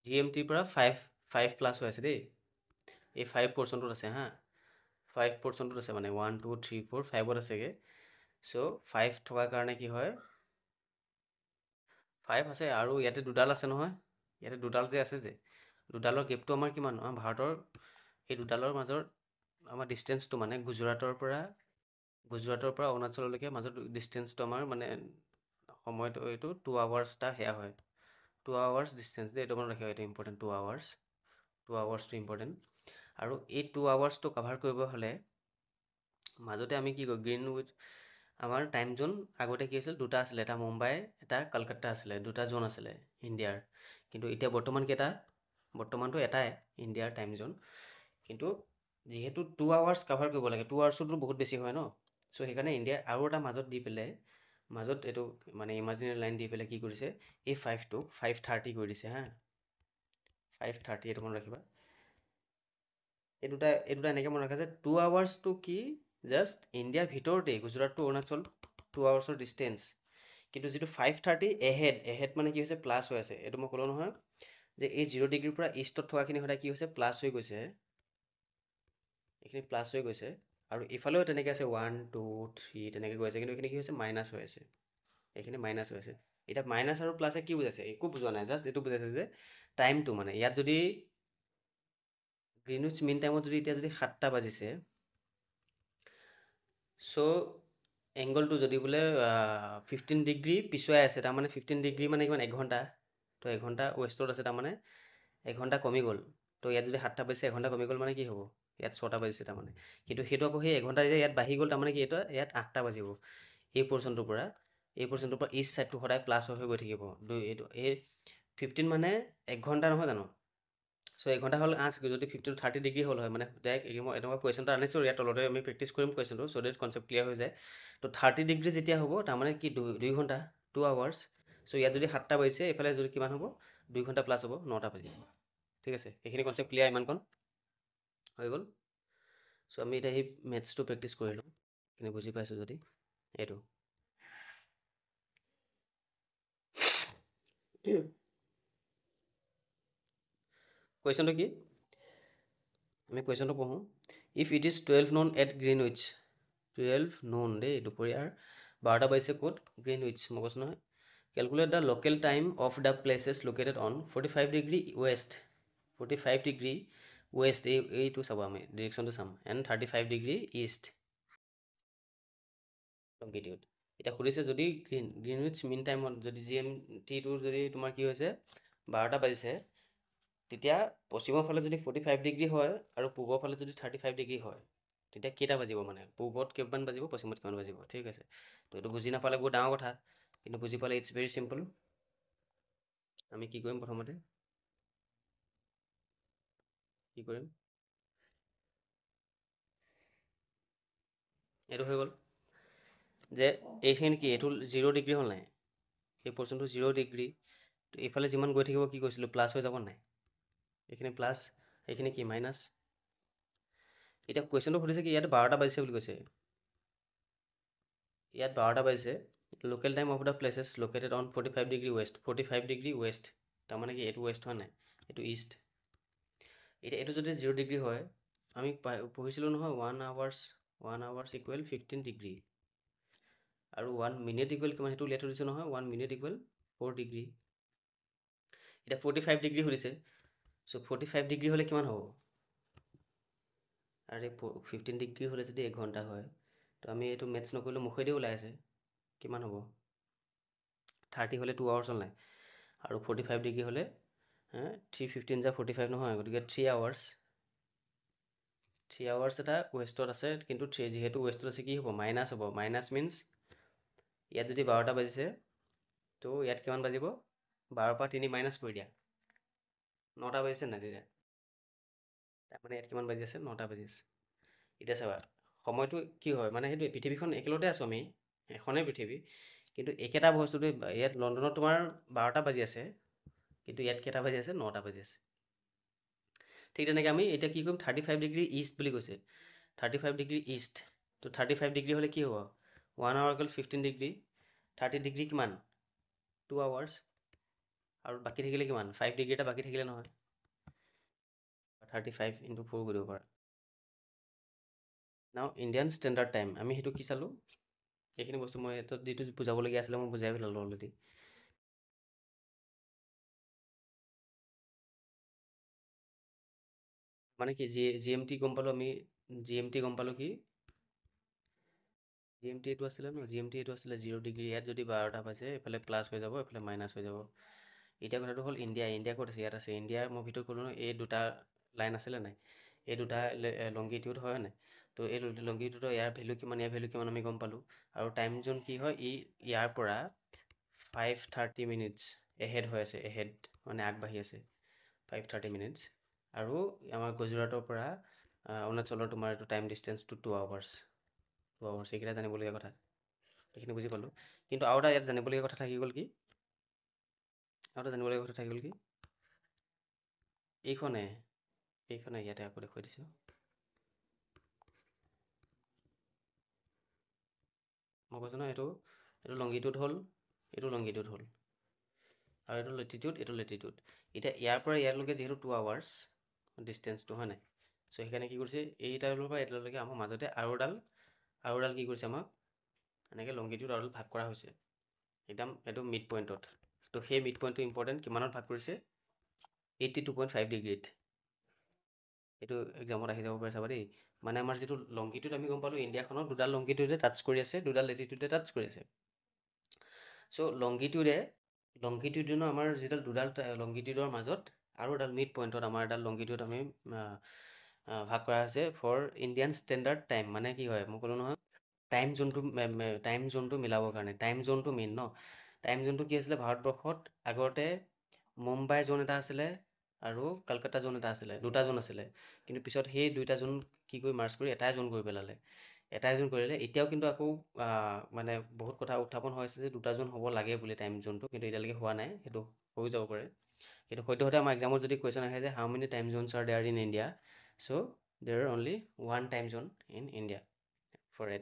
S1: GMTৰ পৰা 5+ হৈ আছে দেই। এই 5 পৰ্চনটোত আছে হা, 5 পৰ্চনটোত আছে, মানে 1 2 3 4 5ত আছেগৈ। চ' 5 থকাৰ কাৰণে কি হয়, 5 আছে আৰু ইয়াতে দুডাল আছে নহয়, ইয়াতে দুডাল যে আছে, যে দুডালৰ গেপটো আমাৰ কিমান? আমাৰ ভাৰতৰ এই দুডালৰ মাজৰ আমাৰ ডিষ্টেঞ্চটো, মানে গুজৰাটৰ পৰা অৰুণাচললৈকে মাজৰ ডিষ্টেঞ্চটো আমাৰ মানে সময়টো, এইটো 2 আৱাৰ্ছ এটা সেয়া হয়, 2 আৱাৰ্ছ ডিষ্টেঞ্চ দেই, এইটো মনত ৰাখিব, এইটো ইম্পৰ্টেণ্ট। 2 আৱাৰ্ছটো ইম্পৰ্টেণ্ট। আৰু এই 2 আৱাৰ্ছটো কাভাৰ কৰিব হ'লে মাজতে আমি কি কৰোঁ, আমাৰ টাইম জোন আগতে কি হৈছিল, দুটা আছিলে, এটা মুম্বাই এটা কলকাতা আছিলে, দুটা জোন আছিলে ইণ্ডিয়াৰ। কিন্তু এতিয়া বৰ্তমান কেইটা, বৰ্তমানটো এটাই ইণ্ডিয়াৰ টাইম জোন। কিন্তু যিহেতু 2 আৱাৰ্ছ কাভাৰ কৰিব লাগে, 2 আৱাৰ্ছতো বহুত বেছি হয় ন। চ' সেইকাৰণে ইণ্ডিয়াই আৰু এটা মাজত দি পেলাই, মাজত এইটো মানে ইমাজিনেৰী লাইন দি পেলাই কি কৰিছে, এই 5টোক 5:30 কৰি দিছে হা। 5:30 এইটো মনত ৰাখিবা। এই দুটা এনেকৈ মনত ৰাখা যে 2 আৱাৰ্ছটো কি, জাষ্ট ইণ্ডিয়াৰ ভিতৰতেই, গুজৰাট টু অৰুণাচল 2 আৱাৰ্ছৰ ডিষ্টেঞ্চ। কিন্তু যিটো 5:30 এহেড মানে কি হৈছে, প্লাছ হৈ আছে। এইটো মই ক'লোঁ নহয় যে এই 0 ডিগ্ৰীৰ পৰা ইষ্টত থকাখিনি সদায় কি হৈছে, প্লাছ হৈ গৈছে। এইখিনি প্লাছ হৈ গৈছে। আৰু ইফালেও তেনেকৈ আছে 1 2 3 তেনেকৈ গৈ আছে, কিন্তু এইখিনি কি হৈছে, মাইনাছ হৈ আছে। এইখিনি মাইনাছ হৈ আছে। এতিয়া মাইনাছ আৰু প্লাছে কি বুজাইছে, একো বুজোৱা নাই, জাষ্ট এইটো বুজাইছে যে টাইমটো মানে ইয়াত যদি গ্ৰীণউইচ মিন টাইমত যদি এতিয়া যদি 7টা বাজিছে, চ' এংগলটো যদি বোলে 15 ডিগ্ৰী পিছুৱাই আছে, তাৰমানে 15 ডিগ্ৰী মানে কিমান, এঘণ্টা। তো এঘণ্টা ৱেষ্টত আছে, তাৰমানে এঘণ্টা কমি গ'ল। তো ইয়াত যদি 7টা বাজিছে, এঘণ্টা কমি গ'ল মানে কি হ'ব, ইয়াত 6টা বাজিছে তাৰমানে। কিন্তু সেইটো আকৌ সেই এঘণ্টা যে ইয়াত বাঢ়ি গ'ল, তাৰমানে কি, এইটো ইয়াত 8টা বাজিব। এই পৰ্চনটোৰ পৰা ইষ্ট ছাইডটো সদায় প্লাছ হৈ গৈ থাকিব। এইটো এই 15 মানে 1 ঘণ্টা নহয় জানো। চ' 1 ঘণ্টা হ'ল 8, যদি 15 30 ডিগ্ৰী হ'ল হয়, মানে ডাইৰেক্ট মই এনেকুৱা কুৱেশ্যনটো আনিছোঁ, ইয়াত তলতে আমি প্ৰেক্টিছ কৰিম কুৱেশ্যনটো, চ' ডেট কনচেপ্ট ক্লিয়াৰ হৈ যায়। তো 30 ডিগ্ৰী যেতিয়া হ'ব, তাৰমানে কি 2 ঘণ্টা, 2 আৱাৰ্ছ। চ' ইয়াত যদি 7টা বাজিছে, এইফালে যদি কিমান হ'ব, 2 ঘণ্টা প্লাছ হ'ব, 9টা বাজিব। ঠিক আছে, এইখিনি কনচেপ্ট ক্লিয়াৰ, ইমানকণ হৈ গ'ল। চ' আমি এতিয়া সেই মেথছটো প্ৰেক্টিছ কৰিলোঁ, এইখিনি বুজি পাইছোঁ যদি। এইটো কুৱেশ্যনটো কি, আমি কুৱেশ্যনটো পঢ়োঁ। If it is 12 noon at Greenwich, 12 noon they, দুপৰীয়াৰ 12টা বাজিছে ক'ত, গ্ৰীণউইচ। মই কৈছোঁ নহয়, calculate the local time of the places located on 45 degree west, 45 degree west, এইটো চাব, আমি ডিৰেকশ্যনটো চাম, এণ্ড 35 ডিগ্ৰী ইষ্ট লংগিটিউড। এতিয়া সুধিছে যদি গ্ৰীণউইচ মিন টাইমত যদি GMT যদি তোমাৰ কি হৈছে 12টা বাজিছে, তেতিয়া পশ্চিমৰ ফালে যদি 45 ডিগ্ৰী হয় আৰু পূবৰ ফালে যদি 35 ডিগ্ৰী হয়, তেতিয়া কেইটা বাজিব, মানে পূবত কিমান বাজিব, পশ্চিমত কিমান বাজিব। ঠিক আছে, তো এইটো বুজি নাপালে বহুত ডাঙৰ কথা, কিন্তু বুজি পালে ইটছ ভেৰি চিম্পল। আমি কি কৰিম, প্ৰথমতে কি কৰিম, এইটো হৈ গ'ল যে এইখিনি কি, এইটো 0 ডিগ্ৰী হ'ল নাই, এই পৰ্চনটো 0 ডিগ্ৰী। তো এইফালে যিমান গৈ থাকিব, কি কৈছিলোঁ, প্লাছ হৈ যাব নাই, এইখিনি প্লাছ, এইখিনি কি, মাইনাছ। এতিয়া কুৱেশ্যনটো সুধিছে কি, ইয়াত 12টা বাজিছে বুলি কৈছে, ইয়াত 12টা বাজিছে, local time of the places located on 45 degree west, 45 degree west, তাৰমানে কি এইটো ৱেষ্ট হোৱা নাই, এইটো ইষ্ট। এতিয়া এইটো যদি 0 ডিগ্ৰী হয়, আমি পঢ়িছিলোঁ নহয় 1 আৱাৰ্ছ ইকুৱেল 15 ডিগ্ৰী, আৰু 1 মিনিট ইকুৱেল কিমান, সেইটো উলিয়াই থৈ দিছোঁ নহয়, 1 মিনিট ইকুৱেল 4 ডিগ্ৰী। এতিয়া 45 ডিগ্ৰী সুধিছে, চ' 45 ডিগ্ৰী হ'লে কিমান হ'ব, আৰু 15 ডিগ্ৰী হ'লে যদি 1 ঘণ্টা হয়, তো আমি এইটো মেথছ নকৰিলেও মুখেদি ওলাই আছে, কিমান হ'ব, 30 হ'লে 2 আৱাৰ্ছ হ'ল নাই, আৰু 45 ডিগ্ৰী হ'লে 315 যা 45 নহয়, গতিকে 3 আৱাৰ্ছ। 3 আৱাৰ্ছ এটা ৱেষ্টত আছে, কিন্তু যিহেতু ৱেষ্টত আছে, কি হ'ব, মাইনাছ হ'ব। মাইনাছ মিনছ ইয়াত যদি 12টা বাজিছে, তো ইয়াত কিমান বাজিব, 12ৰ পৰা 3 মাইনাছ কৰি দিয়া, 9টা বাজিছে নাই তেতিয়া, তাৰমানে ইয়াত কিমান বাজি আছে, 9টা বাজি আছে। এতিয়া চাবা, সময়টো কি হয়, মানে সেইটোৱে, পৃথিৱীখন একেলগতে আছোঁ আমি, এখনেই পৃথিৱী, কিন্তু একেটা বস্তুটো ইয়াত লণ্ডনত তোমাৰ 12টা বাজি আছে, কিন্তু ইয়াত কেইটা বাজি আছে, 9টা বাজি আছে। ঠিক তেনেকৈ আমি এতিয়া কি কৰিম, 35 ডিগ্ৰী ইষ্ট বুলি কৈছে, 35 ডিগ্ৰী ইষ্ট, তো 35 ডিগ্ৰী হ'লে কি হ'ব, 1 আৱাৰ ইকুৱেল 15 ডিগ্ৰী, 30 ডিগ্ৰী কিমান, 2 আৱাৰ্ছ, আৰু বাকী থাকিলে কিমান, 5 ডিগ্ৰী এটা বাকী থাকিলে নহয়, 35 × 4 কৰিব পাৰা। নাও ইণ্ডিয়ান ষ্টেণ্ডাৰ্ড টাইম, আমি সেইটো কি চালোঁ, সেইখিনি বস্তু মই যিটো বুজাবলগীয়া আছিলে মই বুজাই পেলালোঁ অলৰেডি। মানে কি GMT গম পালোঁ আমি, GMT গম পালোঁ কি, GMT এইটো আছিলে ন, GMT এইটো আছিলে 0 ডিগ্ৰী, ইয়াত যদি 12টা বাজে, এইফালে প্লাছ হৈ যাব, এইফালে মাইনাছ হৈ যাব। এতিয়া কথাটো হ'ল ইণ্ডিয়া ক'ত আছে, ইয়াত আছে। ইণ্ডিয়াৰ মই ভিতৰত ক'লোঁ ন, এই দুটা লাইন আছিলে নাই, এই দুটা লংগিটিউড হয় নাই, তো তো এই লংগিটিউডৰ ইয়াৰ ভেলু কিমান ইয়াৰ ভেলু কিমান আমি গম পালোঁ আৰু টাইম জোন কি হয় ইয়াৰ পৰা 5:30 মিনিটছ এহেড হৈ আছে এহেড মানে আগবাঢ়ি আছে 5:30 মিনিটছ আৰু আমাৰ গুজৰাটৰ পৰা অৰুণাচলৰ তোমাৰ এইটো টাইম ডিষ্টেঞ্চটো 2 আৱাৰ্ছ এইকেইটা জানিবলগীয়া কথা এইখিনি বুজি পালোঁ কিন্তু আৰু এটা ইয়াত জানিবলগীয়া কথা থাকি গ'ল কি আৰু এটা জানিবলগীয়া কথা থাকি গ'ল কি এইখনে ইয়াতে আকৌ দেখুৱাই দিছোঁ মই কৈছোঁ নহয় এইটো লংগিটিউড হ'ল এইটো লংগিটিউড হ'ল আৰু এইটো লেটিটিউড এতিয়া ইয়াৰ পৰা ইয়ালৈকে যিহেতু 2 আৱাৰ্ছ ডিষ্টেঞ্চটো হয় নাই চ' সেইকাৰণে কি কৰিছে এইডালৰ পৰা এইডালৈকে আমাৰ মাজতে আৰু এডাল কি কৰিছে আমাক এনেকৈ লংগিটিউড আৰু ভাগ কৰা হৈছে একদম মিড পইণ্টত তো সেই মিড পইণ্টটো ইম্পৰ্টেণ্ট কিমানত ভাগ কৰিছে 82.5 ডিগ্ৰীত এইটো এক্সামত আহি যাব পাৰে চাবা দেই মানে আমাৰ যিটো লংগিটিউড আমি গম পালোঁ ইণ্ডিয়াখনৰ দুডাল লংগিটিউডে টাচ কৰি আছে দুডাল লেটিটিউডে টাচ কৰি আছে চ' লংগিটিউডৰ আমাৰ যিডাল দুডাল লংগিটিউডৰ মাজত আৰু এডাল মিড পইণ্টত আমাৰ এডাল লংগিটিউড আমি ভাগ কৰা হৈছে ফৰ ইণ্ডিয়ান ষ্টেণ্ডাৰ্ড টাইম মানে কি হয় মই ক'লোঁ নহয় টাইম জোনটো মিলাবৰ কাৰণে টাইম জোনটো মেইন ন টাইম জোনটো কি আছিলে ভাৰতবৰ্ষত আগতে মুম্বাই জোন এটা আছিলে আৰু কলকাতা জোন এটা আছিলে দুটা জোন আছিলে কিন্তু পিছত সেই দুইটা জোন কি কৰি মাৰ্চ কৰি এটাই জোন কৰি পেলালে কৰিলে এতিয়াও কিন্তু আকৌ মানে বহুত কথা উত্থাপন হৈ আছে যে দুটা জোন হ'ব লাগে বুলি টাইম জোনটো কিন্তু এতিয়ালৈকে হোৱা নাই সেইটো হৈ যাব পাৰে কিন্তু সদ্যহতে আমাৰ এক্সামত যদি কুৱেশ্যন আহে যে how many time zones are there in India so' there are only one time zone in India for right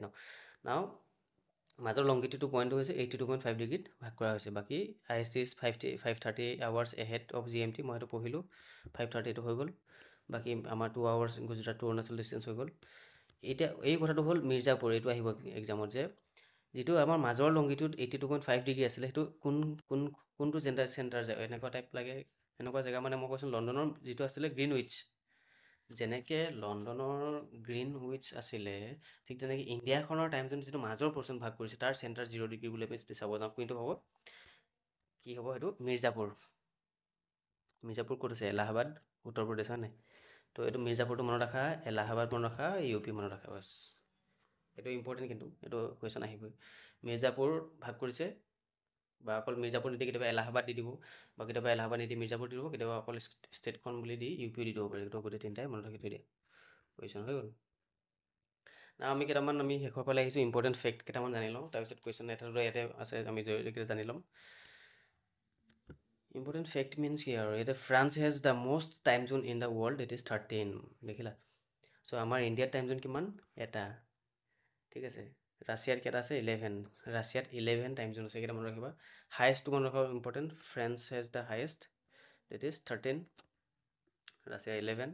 S1: now মাজৰ লংগিটিউডটো পইণ্টটো হৈছে 82.5 ডিগ্ৰীত ভাগ কৰা হৈছে বাকী IST is 5:30 hours ahead of GMT মই সেইটো পঢ়িলোঁ 5:30 হৈ গ'ল বাকী আমাৰ 2 hours Gujarat to Arunachal distance হৈ গ'ল এতিয়া এই কথাটো হ'ল মিৰ্জাপুৰ এইটো আহিব এক্সামত যে যিটো আমাৰ মাজৰ লংগিটিউড 82.5 ডিগ্ৰী আছিলে সেইটো কোনটো চেণ্টাৰ এনেকুৱা টাইপ লাগে এনেকুৱা জেগা মানে মই কৈছোঁ লণ্ডনৰ যিটো আছিলে গ্ৰীণউইচ যেনেকৈ লণ্ডনৰ গ্ৰীণউইচ আছিলে ঠিক তেনেকৈ ইণ্ডিয়াখনৰ টাইম জোন যিটো মাজৰ পৰ্চন ভাগ কৰিছে তাৰ চেণ্টাৰ 0 ডিগ্ৰী বুলি আমি যদি চাব যাওঁ কোনটো হ'ব কি হ'ব সেইটো মিৰ্জাপুৰ ক'ত আছে এলাহাবাদ উত্তৰ প্ৰদেশ হয় নাই তো এইটো মিৰ্জাপুৰটো মনত ৰাখা এলাহাবাদ মনত ৰাখা UP মনত ৰাখা বাছ এইটো ইম্পৰ্টেণ্ট কিন্তু এইটো কুৱেশ্যন আহিবই মিৰ্জাপুৰ ভাগ কৰিছে বা অকল মিৰ্জাপুৰ নিদি কেতিয়াবা এলাহাবাদ দি দিব বা কেতিয়াবা এলাহাবাদ নিদি মিৰ্জাপুৰ দি দিব কেতিয়াবা অকল ষ্টেটখন বুলি দি UP দি দিব পাৰে এইটো গোটেই তিনিটাই মনত ৰাখি থৈ দিয়ে কুৱেশ্যন হৈ গ'ল আমি কেইটামান আমি শেষৰ ফালে আহিছোঁ ইম্পৰ্টেণ্ট ফেক্ট কেইটামান জানি লওঁ তাৰপিছত কুৱেশ্যন এটা ইয়াতে আছে আমি জানি ল'ম ইম্পৰ্টেণ্ট ফেক্ট মিনছ কি আৰু এতিয়া France has the most time zone in the world it is 13 দেখিলা চ' আমাৰ ইণ্ডিয়াৰ টাইম জোন কিমান এটা ঠিক আছে ৰাছিয়াৰ কেইটা আছে 11 ৰাছিয়াত 11 টাইম জোন আছে এইকেইটা মনত ৰাখিবা হায়েষ্টটো মনত ৰাখিবা important France has the highest it is 13 Russia 11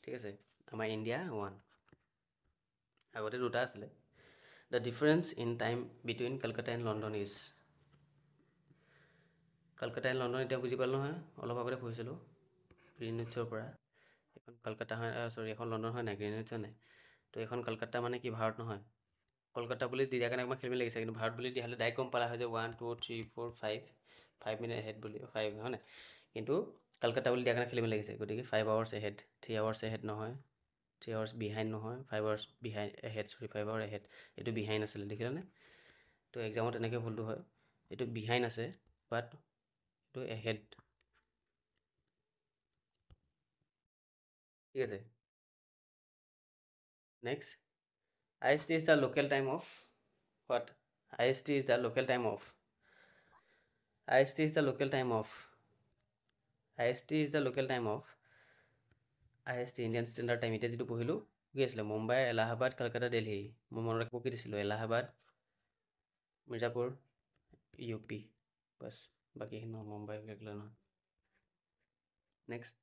S1: ঠিক আছে আমাৰ ইণ্ডিয়া 1 আগতে দুটা আছিলে the difference in time between Kolkata and London is Kolkata and London এতিয়া বুজি পালোঁ নহয় অলপ আগতে পঢ়িছিলোঁ গ্ৰীণউইচৰ পৰা এখন কলকাতা হয় এখন লণ্ডন হয় নাই গ্ৰীণউইচ হয় নাই তো এখন কলকাতা মানে কি ভাৰত নহয় কলকাতা বুলি দি দিয়াৰ কাৰণে অকণমান খেলি লাগিছে কিন্তু ভাৰত বুলি দিয়া হ'লে ডাইৰেক্ট গম পালা হয় যে 1 2 3 4 5 মিনিট এহেড বুলি 5 হয় নাই কিন্তু কলকাতা বুলি দিয়াৰ কাৰণে খেলি লাগিছে গতিকে 5 আৱাৰ্ছ এহেড 3 আৱাৰ্ছ এহেড নহয় 3 আৱাৰ্ছ বিহাইণ্ড নহয় 5 আৱাৰ্ছ এহেড 5 আৱাৰ এহেড এইটো বিহাইণ্ড আছিলে দেখিলানে তো এক্সামত এনেকৈ ভুলটো হয় এইটো বিহাইণ্ড আছে বাট এইটো এহেড ঠিক আছে next IST is the local time of what IST is the local time of IST is the local time of IST is the local time of IST Indian Standard Time এতিয়া যিটো পঢ়িলোঁ কি আছিলে মুম্বাই এলাহাবাদ কলকাতা দিল্লী মই মনত ৰাখিব কি দিছিলোঁ এলাহাবাদ মিৰ্জাপুৰ UP বাছ বাকীখিনি নহয় মুম্বাই নহয় next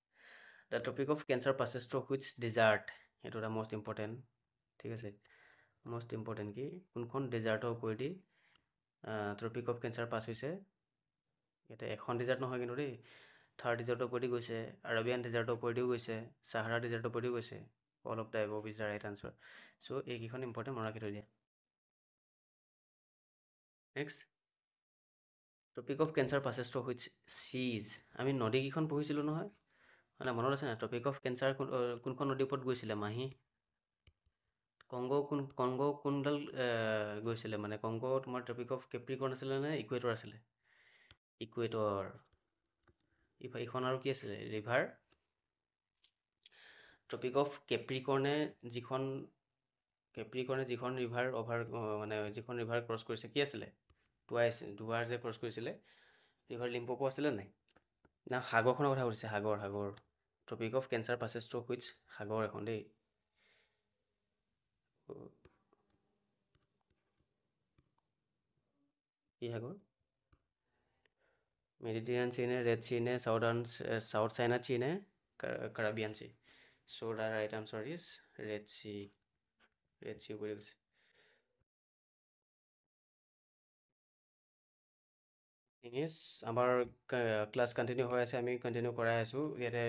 S1: the topic of cancer passes through which desert সেইটো এটা মষ্ট ইম্পৰ্টেণ্ট ঠিক আছে মষ্ট ইম্পৰ্টেণ্ট কি কোনখন ডেজাৰ্টৰ ওপৰেদি ট্ৰপিক অফ কেঞ্চাৰ পাছ হৈছে ইয়াতে এখন ডেজাৰ্ট নহয় কিন্তু দেই থাৰ্ড ডেজাৰ্টৰ ওপৰেদি গৈছে আৰবিয়ান ডেজাৰ্টৰ ওপৰেদিও গৈছে চাহাৰা ডেজাৰ্টৰ ওপৰেদিও গৈছে all of the above is the right answer so' এইকেইখন ইম্পৰ্টেণ্ট মনত ৰাখি থৈ দিয়া next topic of cancer passes through which চিজ আমি নদীকেইখন পঢ়িছিলোঁ নহয় মানে মনত আছে নাই টপিক অফ কেঞ্চাৰ কোনখন নদীৰ ওপৰত গৈছিলে মাহী কংগ কোনডাল গৈছিলে মানে কংগ তোমাৰ ট্ৰপিক অফ কেপ্ৰিকৰ্ণ আছিলে নে ইকুৱেটৰ আছিলে? ইকুৱেটৰ। ইখন আৰু কি আছিলে ৰিভাৰ? ট্ৰপিক অফ কেপ্ৰিকৰ্ণে যিখন ৰিভাৰ মানে যিখন ৰিভাৰ ক্ৰছ কৰিছে কি আছিলে? দুবাৰ যে ক্ৰছ কৰিছিলে ৰিভাৰ লিম্পপো আছিলে নাই? না সাগৰখনৰ কথা সুধিছে, সাগৰ। Tropic of cancer passes through which, সাগৰ এখন দেই। কি সাগৰ? মেডিটেৰিয়ান চি নে ৰেড চি নে চাউথ চাইনা চি নে Caribbean sea? So' the right answer is red sea. Red sea বুলি কৈছে। ইংলিছ আমাৰ ক্লাছ কণ্টিনিউ হৈ আছে, আমি কণ্টিনিউ কৰাই আছোঁ ইয়াতে।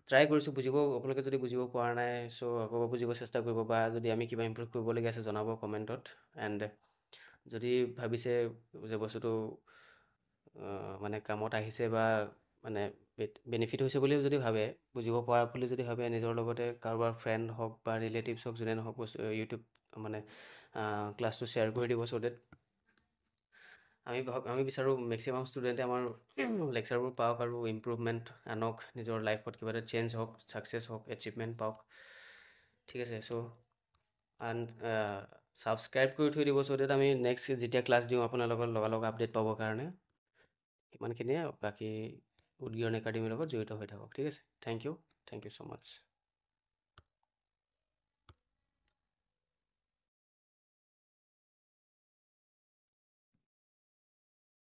S1: ট্ৰাই কৰিছোঁ বুজিব, আপোনালোকে যদি বুজিব পৰা নাই চ' আকৌ বুজিব চেষ্টা কৰিব, বা যদি আমি কিবা ইম্প্ৰুভ কৰিবলগীয়া আছে জনাব কমেণ্টত। এণ্ড যদি ভাবিছে যে বস্তুটো মানে কামত আহিছে বা মানে বেনিফিট হৈছে বুলিও যদি ভাবে, বুজিব পৰা বুলি যদি ভাবে, নিজৰ লগতে কাৰোবাৰ ফ্ৰেণ্ড হওক বা ৰিলেটিভছ হওক যোনে নহওক ইউটিউব মানে ক্লাছটো শ্বেয়াৰ কৰি দিব চ' ডেট আমি বিচাৰোঁ মেক্সিমাম ষ্টুডেণ্টে আমাৰ লেকচাৰবোৰ পাওক আৰু ইম্প্ৰুভমেণ্ট আনক, নিজৰ লাইফত কিবা এটা চেঞ্জ হওক, ছাকচেছ হওক, এচিভমেণ্ট পাওক। ঠিক আছে, চ' এণ্ড ছাবস্ক্ৰাইব কৰি থৈ দিব চ' ডেট আমি নেক্সট যেতিয়া ক্লাছ দিওঁ আপোনালোকৰ লগালগ আপডেট পাবৰ কাৰণে। ইমানখিনিয়ে, বাকী উদগীয়ন একাডেমীৰ লগত জড়িত হৈ থাকক। ঠিক আছে, থেংক ইউ ছ' মাছ।